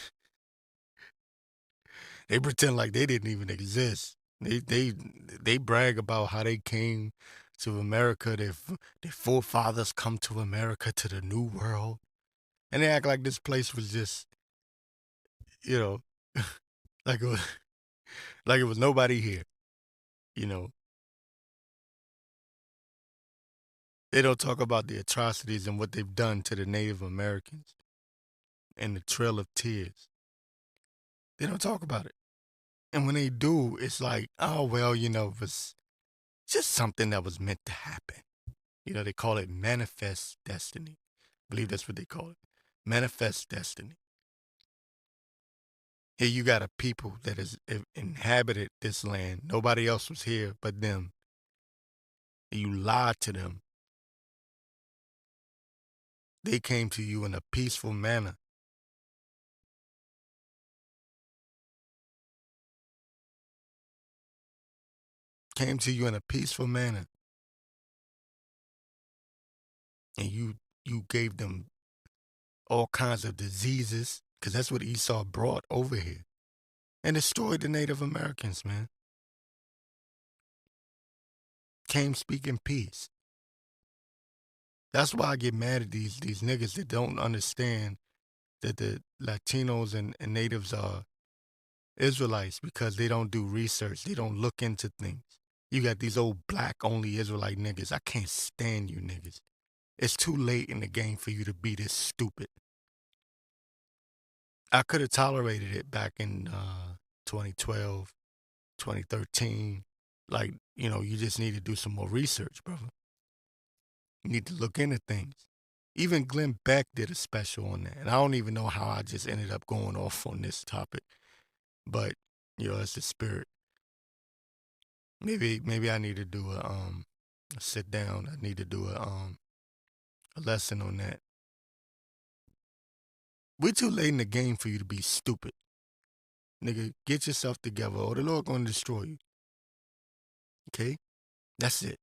[SPEAKER 1] they pretend like they didn't even exist. They brag about how they came to America. Their forefathers come to America, to the New World, and they act like this place was just, you know, like it was, like it was nobody here. You know, they don't talk about the atrocities and what they've done to the Native Americans and the Trail of Tears. They don't talk about it. And when they do, it's like, oh, well, it was just something that was meant to happen. They call it manifest destiny. I believe that's what they call it. Manifest destiny. Here you got a people that has inhabited this land. Nobody else was here but them. And you lied to them. They came to you in a peaceful manner. Came to you in a peaceful manner. And you gave them all kinds of diseases, because that's what Esau brought over here. And destroyed the Native Americans, man. Came speaking peace. That's why I get mad at these niggas that don't understand that the Latinos and natives are Israelites, because they don't do research. They don't look into things. You got these old black only Israelite niggas. I can't stand you niggas. It's too late in the game for you to be this stupid. I could have tolerated it back in 2012, 2013. Like, you just need to do some more research, brother. You need to look into things. Even Glenn Beck did a special on that. And I don't even know how I just ended up going off on this topic. But, it's the spirit. Maybe I need to do a sit down. I need to do a lesson on that. We're too late in the game for you to be stupid. Nigga, get yourself together or the Lord gonna destroy you. Okay? That's it.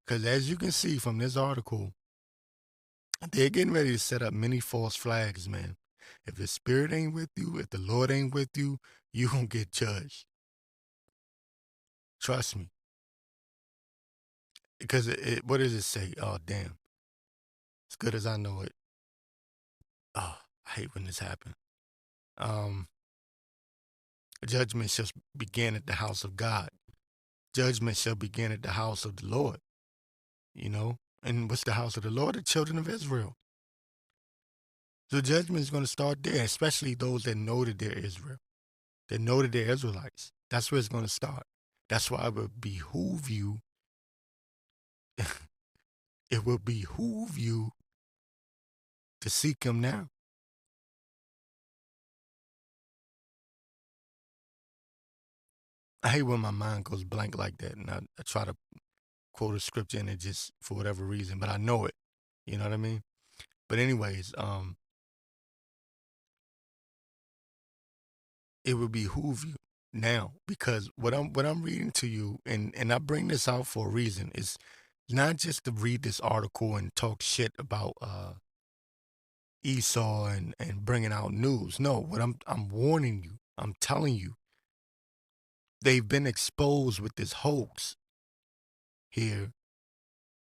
[SPEAKER 1] Because as you can see from this article, they're getting ready to set up many false flags, man. If the Spirit ain't with you, if the Lord ain't with you, you gonna get judged. Trust me. Because what does it say? Oh, damn. As good as I know it. Oh, I hate when this happens. Judgment shall begin at the house of God. Judgment shall begin at the house of the Lord. And what's the house of the Lord? The children of Israel. So judgment is going to start there, especially those that know that they're Israel, that know that they're Israelites. That's where it's going to start. That's why it will behoove you. It will behoove you to seek him now. I hate when my mind goes blank like that, and I try to quote a scripture and it just, for whatever reason, but I know it. You know what I mean? But anyways, it would behoove you now, because what I'm reading to you, and I bring this out for a reason, is not just to read this article and talk shit about Esau and bringing out news. No, what I'm warning you, I'm telling you, they've been exposed with this hoax here,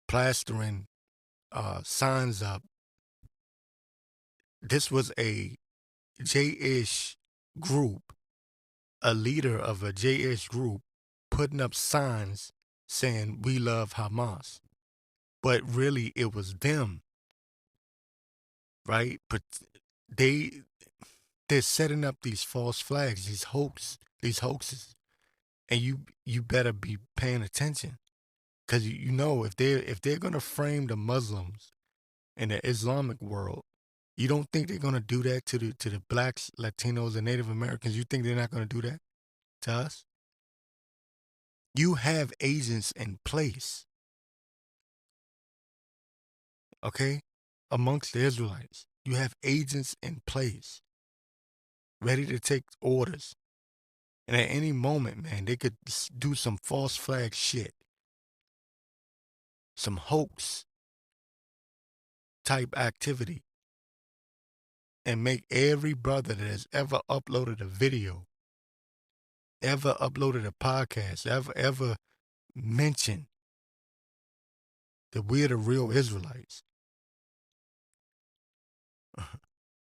[SPEAKER 1] plastering signs up. This was a J-ish group, a leader of a J-ish group, putting up signs saying we love Hamas, but really it was them, right? But they they're setting up these false flags, these hoaxes, and you better be paying attention because you know if they're gonna frame the Muslims in the Islamic world, you don't think they're gonna do that to the blacks, Latinos, and Native Americans? You think they're not gonna do that to us? You have agents in place, okay, amongst the Israelites. You have agents in place, ready to take orders. And at any moment, man, they could do some false flag shit, some hoax type activity, and make every brother that has ever uploaded a video, ever uploaded a podcast, ever mentioned that we're the real Israelites,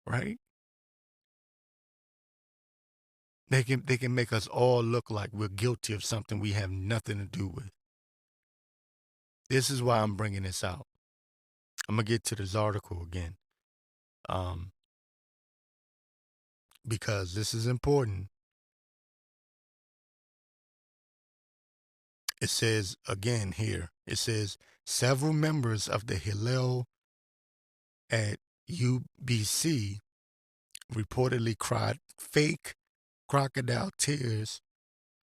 [SPEAKER 1] right? They can make us all look like we're guilty of something we have nothing to do with. This is why I'm bringing this out. I'm gonna get to this article again, um, because this is important. It says again here. It says several members of the Hillel at UBC reportedly cried fake crocodile tears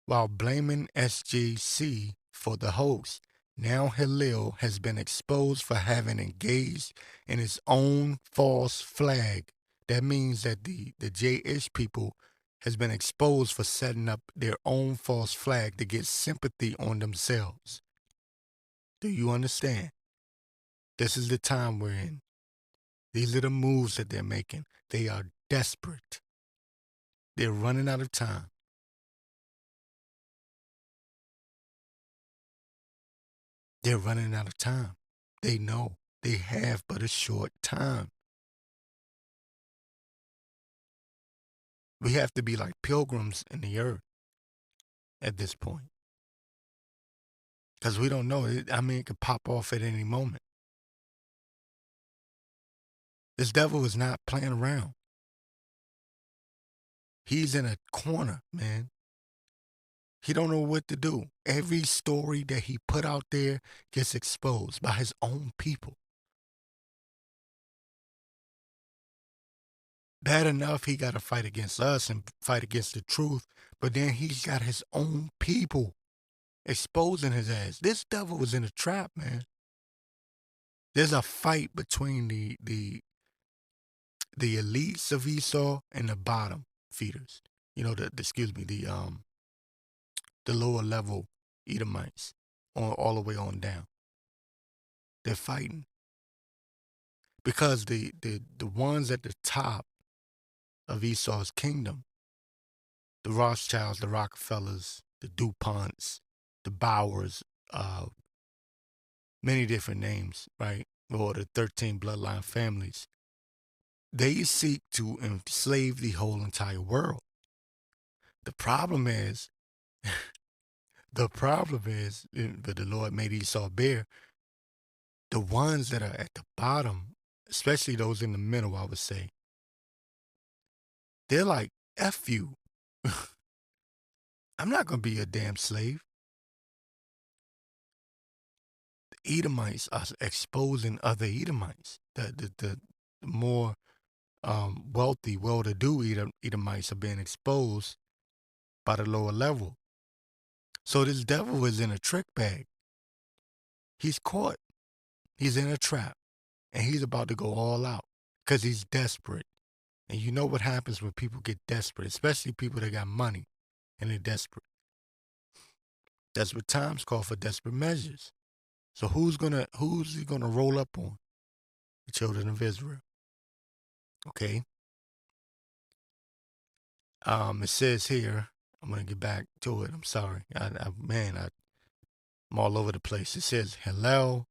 [SPEAKER 1] while blaming SJC for the hoax. Now Hillel has been exposed for having engaged in its own false flag. That means that the J-ish people has been exposed for setting up their own false flag to get sympathy on themselves. Do you understand? This is the time we're in. These are the moves that they're making. They are desperate. They're running out of time. They're running out of time. They know they have but a short time. We have to be like pilgrims in the earth at this point. Because we don't know. It could pop off at any moment. This devil is not playing around. He's in a corner, man. He don't know what to do. Every story that he put out there gets exposed by his own people. Bad enough he got to fight against us and fight against the truth, but then he's got his own people exposing his ass. This devil was in a trap, man. There's a fight between the elites of Esau and the bottom feeders. You know, the lower level Edomites, all the way on down. They're fighting because the ones at the top of Esau's kingdom, the Rothschilds, the Rockefellers, the DuPonts, the Bowers, many different names, right? Or the 13 bloodline families. They seek to enslave the whole entire world. The problem is, that the Lord made Esau bear, the ones that are at the bottom, especially those in the middle, I would say, they're like, F you. I'm not going to be a damn slave. The Edomites are exposing other Edomites. The more wealthy, well-to-do Edomites are being exposed by the lower level. So this devil is in a trick bag. He's caught. He's in a trap. And he's about to go all out because he's desperate. And you know what happens when people get desperate, especially people that got money and they're desperate. Desperate times call for desperate measures. So who's he gonna roll up on? The children of Israel. Okay. It says here, I'm gonna get back to it. I'm sorry. I'm all over the place. It says Hillel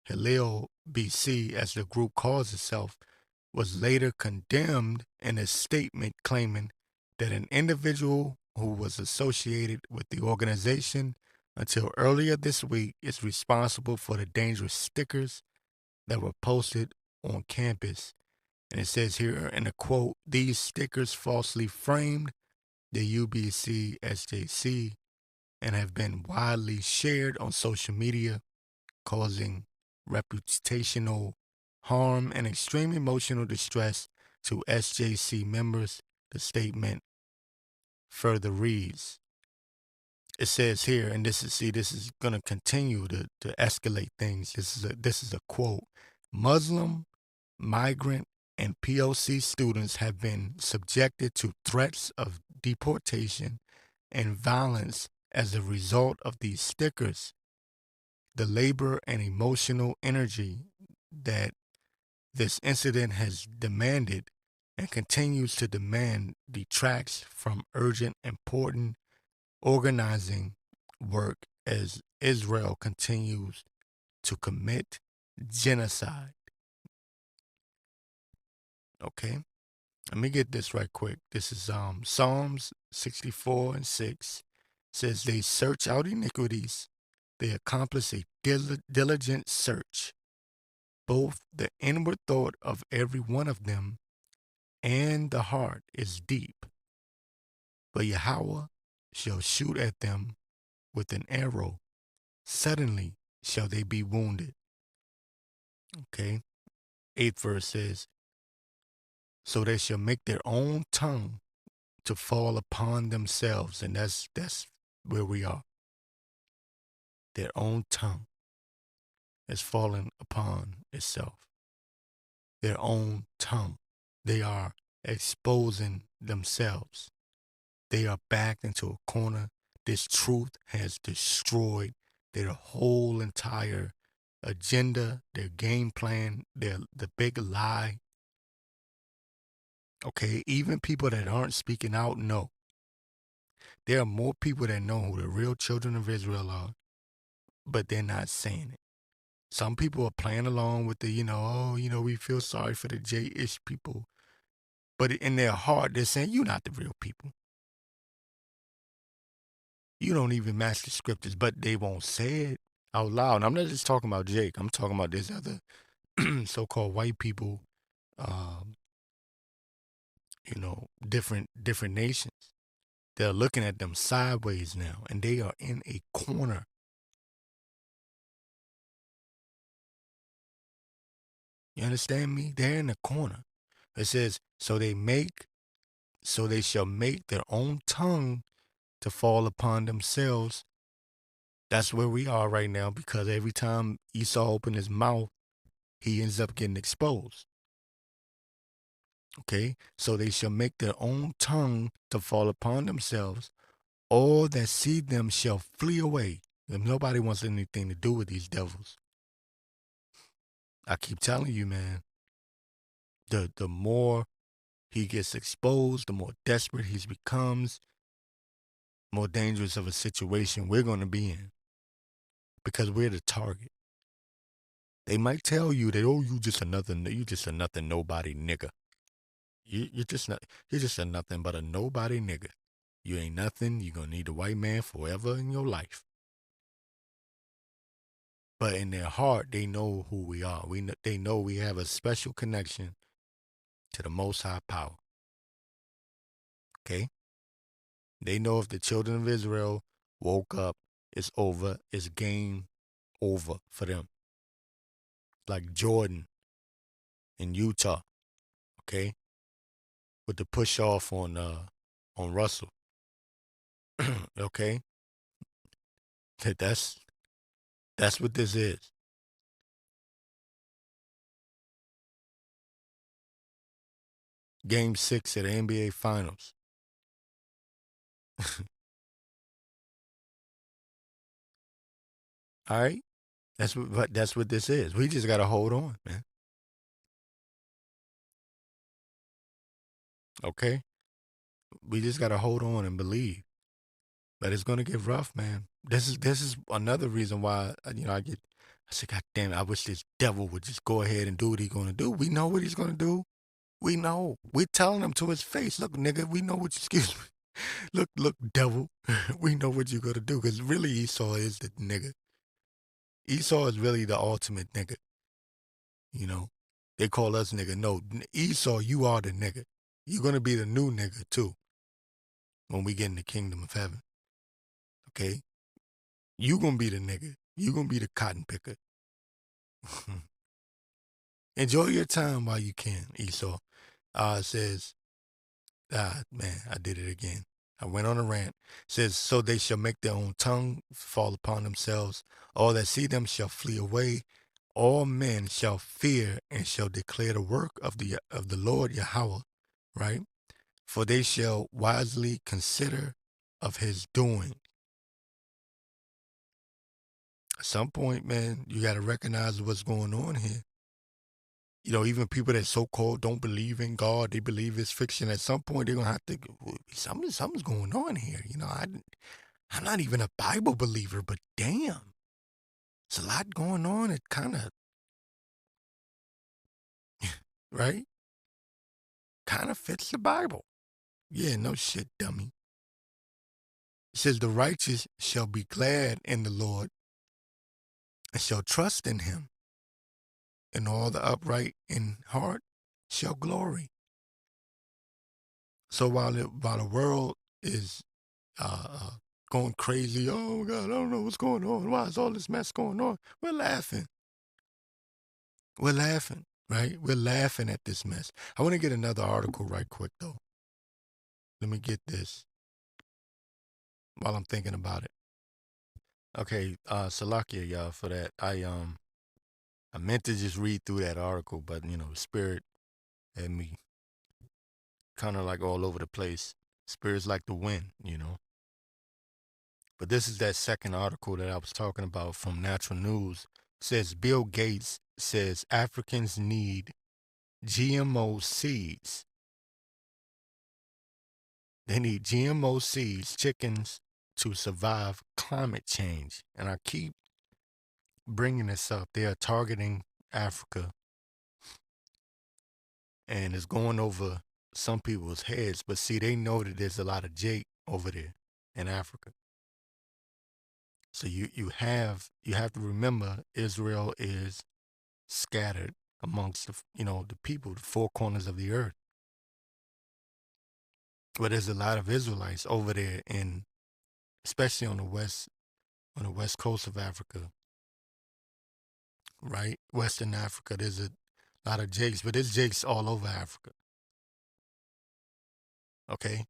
[SPEAKER 1] BC, as the group calls itself, was later condemned in a statement claiming that an individual who was associated with the organization until earlier this week is responsible for the dangerous stickers that were posted on campus. And it says here in a quote, these stickers falsely framed the UBC SJC and have been widely shared on social media, causing reputational harm and extreme emotional distress to SJC members. The statement further reads. It says here, and this is gonna continue to escalate things. This is a quote. Muslim, migrant, and POC students have been subjected to threats of deportation and violence as a result of these stickers. The labor and emotional energy that this incident has demanded and continues to demand detracts from urgent, important organizing work as Israel continues to commit genocide. Okay? Let me get this right quick. This is Psalms 64 and 6 says they search out iniquities. They accomplish a diligent search. Both the inward thought of every one of them and the heart is deep. But Yahweh shall shoot at them with an arrow. Suddenly shall they be wounded. Okay. 8th verse says, so they shall make their own tongue to fall upon themselves. And that's where we are. Their own tongue is falling upon itself. Their own tongue. They are exposing themselves. They are backed into a corner. This truth has destroyed their whole entire agenda, their game plan, the big lie. Okay, even people that aren't speaking out know. There are more people that know who the real children of Israel are, but they're not saying it. Some people are playing along with the, we feel sorry for the J-ish people. But in their heart, they're saying, you're not the real people. You don't even match the scriptures, but they won't say it out loud. And I'm not just talking about Jake. I'm talking about this other so-called white people, um, different nations. They're looking at them sideways now, and they are in a corner. You understand me? They're in a corner. It says, so they shall make their own tongue to fall upon themselves. That's where we are right now, because every time Esau opened his mouth, he ends up getting exposed. Okay, so they shall make their own tongue to fall upon themselves. All that see them shall flee away. If nobody wants anything to do with these devils. I keep telling you, man, the more he gets exposed, the more desperate he becomes, more dangerous of a situation we're going to be in, because we're the target. They might tell you that, oh, you just another nobody nigga. You're just a nothing but a nobody nigga. You ain't nothing. You're going to need a white man forever in your life. But in their heart, they know who we are. They know we have a special connection to the Most High Power. Okay? They know if the children of Israel woke up, it's over. It's game over for them. Like Jordan in Utah. Okay? With the push off on Russell. Okay? That's what this is. Game 6 of the NBA Finals. All right? That's what this is. We just gotta hold on, man. Okay? We just gotta hold on and believe. But it's gonna get rough, man. This is another reason why I said, God damn it, I wish this devil would just go ahead and do what he's gonna do. We know what he's gonna do. We know. We're telling him to his face, look, nigga, we know what you excuse me. Look, devil. We know what you're gonna do. Cause really Esau is the nigga. Esau is really the ultimate nigga. You know? They call us nigga. No, Esau, you are the nigga. You're gonna be the new nigga too when we get in the kingdom of heaven. Okay? You gonna be the nigga. You gonna be the cotton picker. Enjoy your time while you can, Esau. It says, man, I did it again. I went on a rant. It says, so they shall make their own tongue fall upon themselves. All that see them shall flee away. All men shall fear and shall declare the work of the Lord Yahweh, right? For they shall wisely consider of his doing. At some point, man, you got to recognize what's going on here. You know, even people that so-called don't believe in God, they believe it's fiction. At some point, they're gonna have to. Something's going on here. You know, I'm not even a Bible believer, but damn, it's a lot going on. It kind of, right, kind of fits the Bible. Yeah, no shit, dummy. It says the righteous shall be glad in the Lord and shall trust in Him, and all the upright in heart shall glory. So while the world is uh, going crazy. Oh God, I don't know what's going on. Why is all this mess going on? We're laughing. We're laughing, right? We're laughing at this mess. I want to get another article right quick though. Let me get this while I'm thinking about it. Okay, Salakia, y'all, for that. I meant to just read through that article, but Spirit had me kind of like all over the place. Spirit's like the wind. But this is that second article that I was talking about from Natural News. It says Bill Gates says Africans need GMO seeds. They need GMO seeds, chickens, to survive climate change. And I keep bringing this up. They are targeting Africa, and it's going over some people's heads. But see, they know that there's a lot of Jake over there in Africa. So you have to remember Israel is scattered amongst the people, the four corners of the earth. But there's a lot of Israelites over there especially on the west coast of Africa, right? Western Africa. There's a lot of Jakes, but there's Jakes all over Africa. Okay?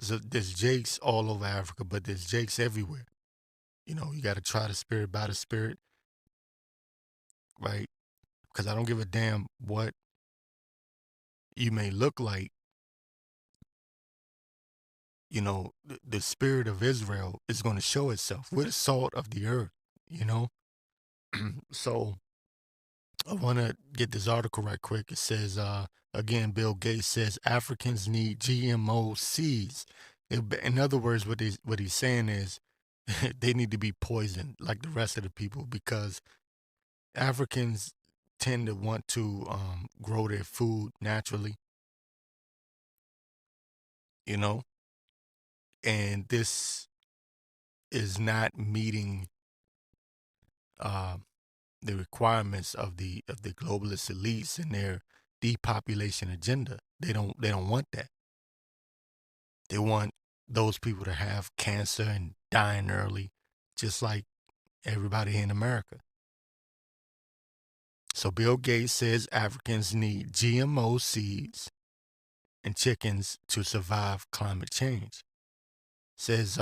[SPEAKER 1] So there's Jakes all over Africa, but there's Jakes everywhere. You got to try the spirit by the spirit, right? Because I don't give a damn what you may look like. The spirit of Israel is going to show itself. We're the salt of the earth, you know? So I want to get this article right quick. It says, again, Bill Gates says Africans need GMO seeds. In other words, what he's saying is they need to be poisoned like the rest of the people because Africans tend to want to grow their food naturally, you know, and this is not meeting uh, the requirements of the globalist elites and their depopulation agenda. They don't want that. They want those people to have cancer and dying early, just like everybody in America. So Bill Gates says Africans need GMO seeds and chickens to survive climate change. Says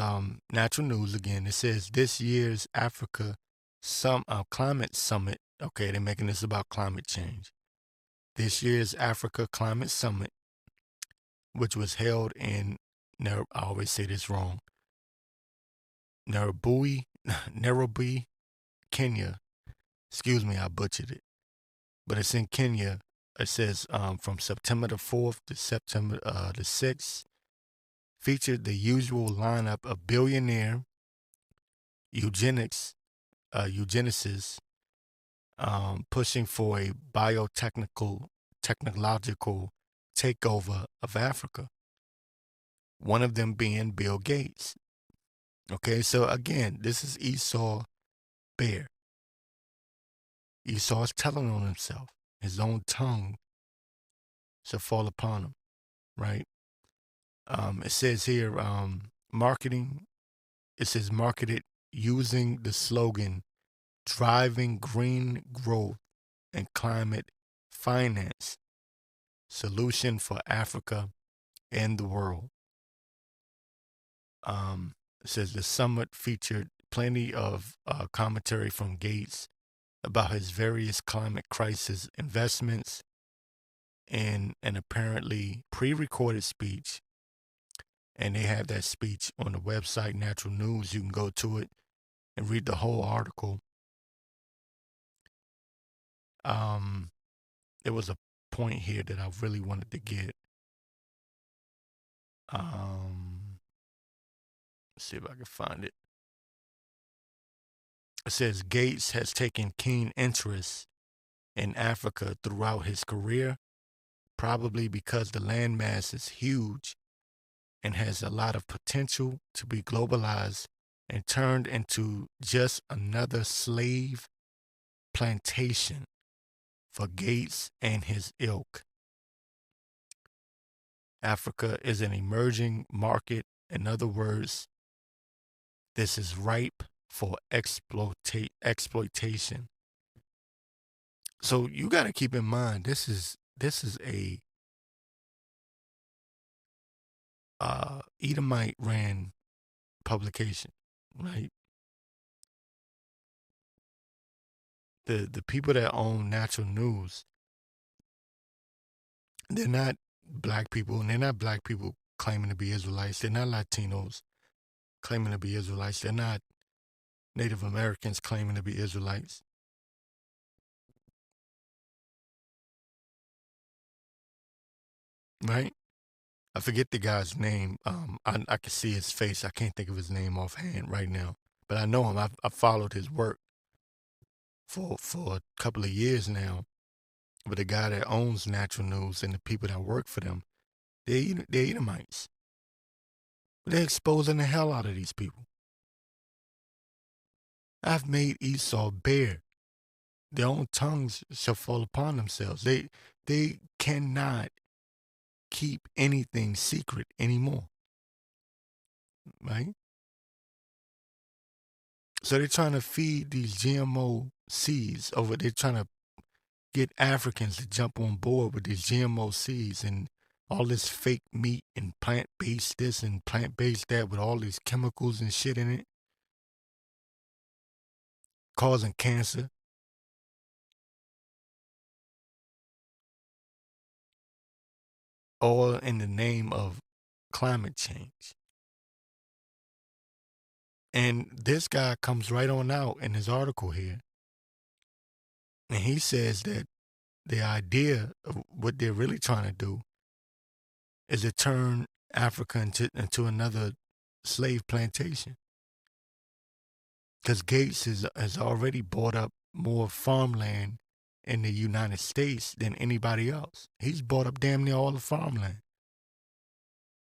[SPEAKER 1] Natural News again. It says this year's Africa Climate Summit. Okay, they're making this about climate change. This year's Africa Climate Summit, which was held in, I always say this wrong, Nairobi, Kenya. Excuse me, I butchered it. But it's in Kenya. It says from September the 4th to September the 6th, featured the usual lineup of billionaire eugenicists pushing for a technological takeover of Africa. One of them being Bill Gates. Okay, so again, this is Esau Bear. Esau is telling on himself. His own tongue shall fall upon him, right? It says here, marketing. It says marketed using the slogan "Driving Green Growth and Climate Finance Solution for Africa and the World." It says the summit featured plenty of commentary from Gates about his various climate crisis investments in an apparently pre-recorded speech. And they have that speech on the website Natural News. You can go to it and read the whole article. There was a point here that I really wanted to get. Let's see if I can find it. It says Gates has taken keen interest in Africa throughout his career, probably because the landmass is huge and has a lot of potential to be globalized and turned into just another slave plantation for Gates and his ilk. Africa is an emerging market. In other words, this is ripe for exploitation. So you got to keep in mind this is a Edomite ran publication, right? The people that own Natural News, they're not black people, and they're not black people claiming to be Israelites. They're not Latinos claiming to be Israelites. They're not Native Americans claiming to be Israelites. Right? I forget the guy's name. I can see his face. I can't think of his name offhand right now, but I know him. I've followed his work for a couple of years now. But the guy that owns Natural News and the people that work for them, they're Edomites. But they're exposing the hell out of these people. I've made Esau bare. Their own tongues shall fall upon themselves. They cannot keep anything secret anymore. Right? So they're trying to feed these GMO seeds over. They're trying to get Africans to jump on board with these GMO seeds and all this fake meat and plant-based this and plant-based that with all these chemicals and shit in it, causing cancer. All in the name of climate change. And this guy comes right on out in his article here. And he says that the idea of what they're really trying to do is to turn Africa into another slave plantation. Because Gates has already bought up more farmland in the United States than anybody else. He's bought up damn near all the farmland.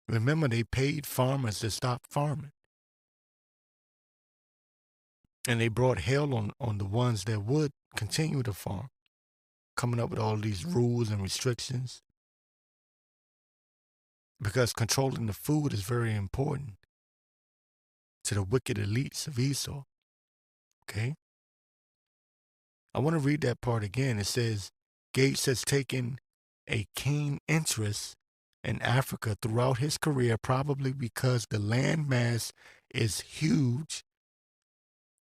[SPEAKER 1] Remember, they paid farmers to stop farming. And they brought hell on the ones that would continue to farm, coming up with all these rules and restrictions. Because controlling the food is very important to the wicked elites of Esau. Okay? I want to read that part again. It says, Gates has taken a keen interest in Africa throughout his career, probably because the landmass is huge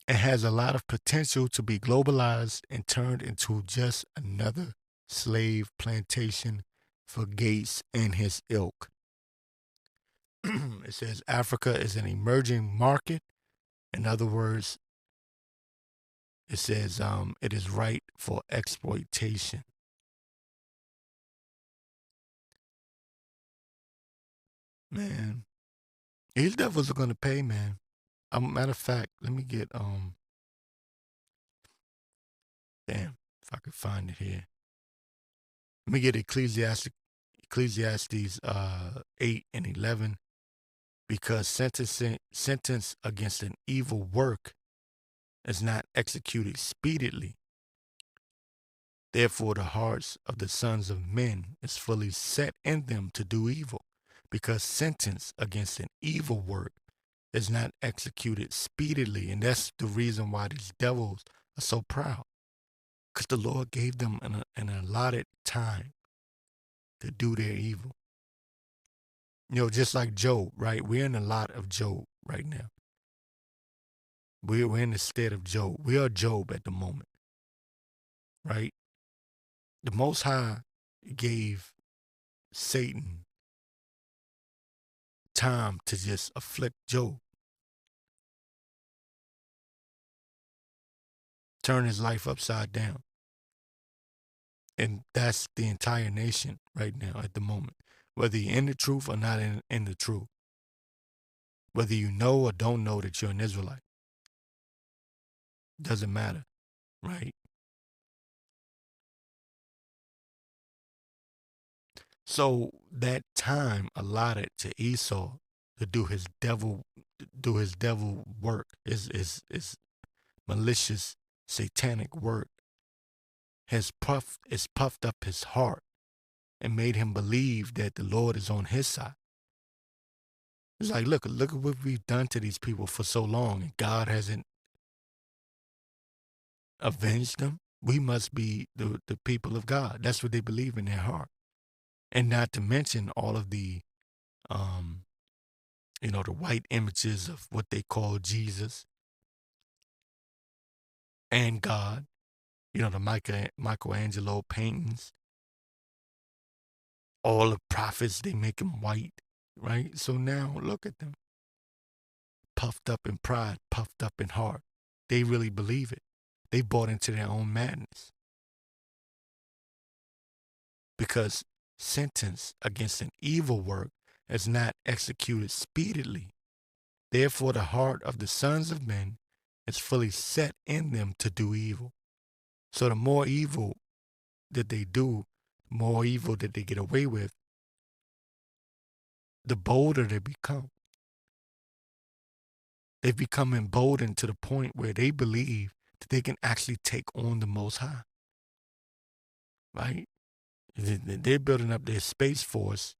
[SPEAKER 1] and has a lot of potential to be globalized and turned into just another slave plantation for Gates and his ilk. It says Africa is an emerging market. In other words, it says it is ripe for exploitation. Man, these devils are gonna pay, man. Matter of fact, let me get damn, if I could find it here. Let me get Ecclesiastes 8 and 11. Because sentence against an evil work is not executed speedily. Therefore, the hearts of the sons of men is fully set in them to do evil, because sentence against an evil work is not executed speedily. And that's the reason why these devils are so proud, because the Lord gave them an allotted time to do their evil. You know, just like Job, right? We're in a lot of Job right now. We're in the state of Job. We are Job at the moment, right? The Most High gave Satan time to just afflict Job, turn his life upside down. And that's the entire nation right now at the moment. Whether you're in the truth or not in the truth. Whether you know or don't know that you're an Israelite. Doesn't matter, right? So that time allotted to Esau to do his devil work is malicious satanic work has puffed up his heart and made him believe that the Lord is on his side. It's like, look at what we've done to these people for so long, and God hasn't avenged them. We must be the people of God. That's what they believe in their heart. And not to mention all of the the white images of what they call Jesus and God, the Michelangelo paintings, all the prophets, they make them white, right? So now look at them, puffed up in pride, puffed up in heart. They really believe it. They bought into their own madness. Because sentence against an evil work is not executed speedily. Therefore, the heart of the sons of men is fully set in them to do evil. So the more evil that they do, the more evil that they get away with, the bolder they become. They've become emboldened to the point where they believe that they can actually take on the Most High. Right? They're building up their space force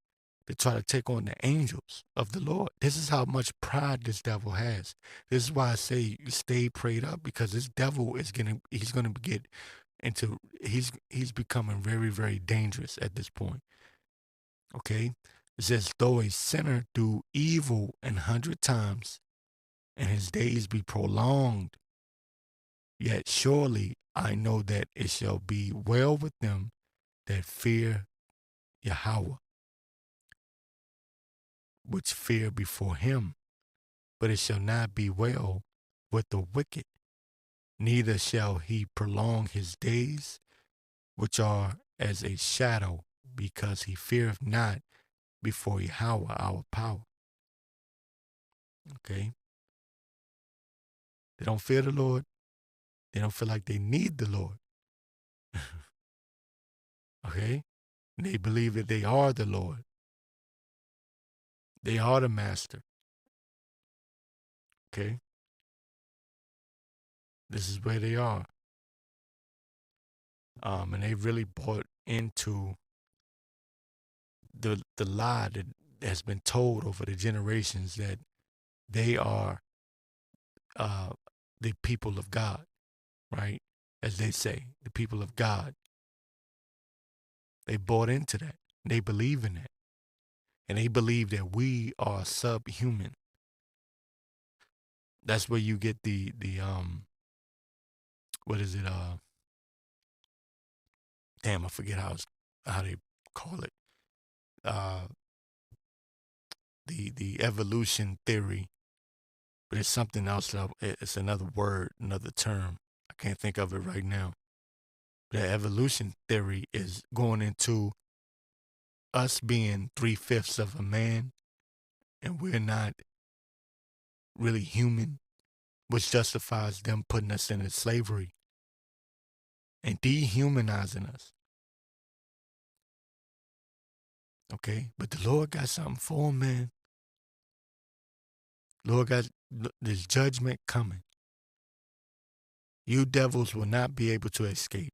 [SPEAKER 1] to try to take on the angels of the Lord. This is how much pride this devil has. This is why I say stay prayed up, because this devil he's gonna get into he's becoming very, very dangerous at this point. Okay? It says, though a sinner do evil 100 times and his days be prolonged, yet surely I know that it shall be well with them that fear Yahweh, which fear before him. But it shall not be well with the wicked, neither shall he prolong his days, which are as a shadow, because he feareth not before Yahweh our power. Okay? They don't fear the Lord. They don't feel like they need the Lord. Okay? They believe that they are the Lord. They are the master. Okay? This is where they are. And they really bought into the lie that has been told over the generations that they are the people of God, right? As they say, the people of God. They bought into that. They believe in that. And they believe that we are subhuman. That's where you get the what is it? Damn, I forget how they call it. The evolution theory, but it's something else. It's another word, another term. I can't think of it right now. The evolution theory is going into us being 3/5 of a man and we're not really human, which justifies them putting us into slavery and dehumanizing us. Okay? But the Lord got something for him, man. Lord got this judgment coming. You devils will not be able to escape.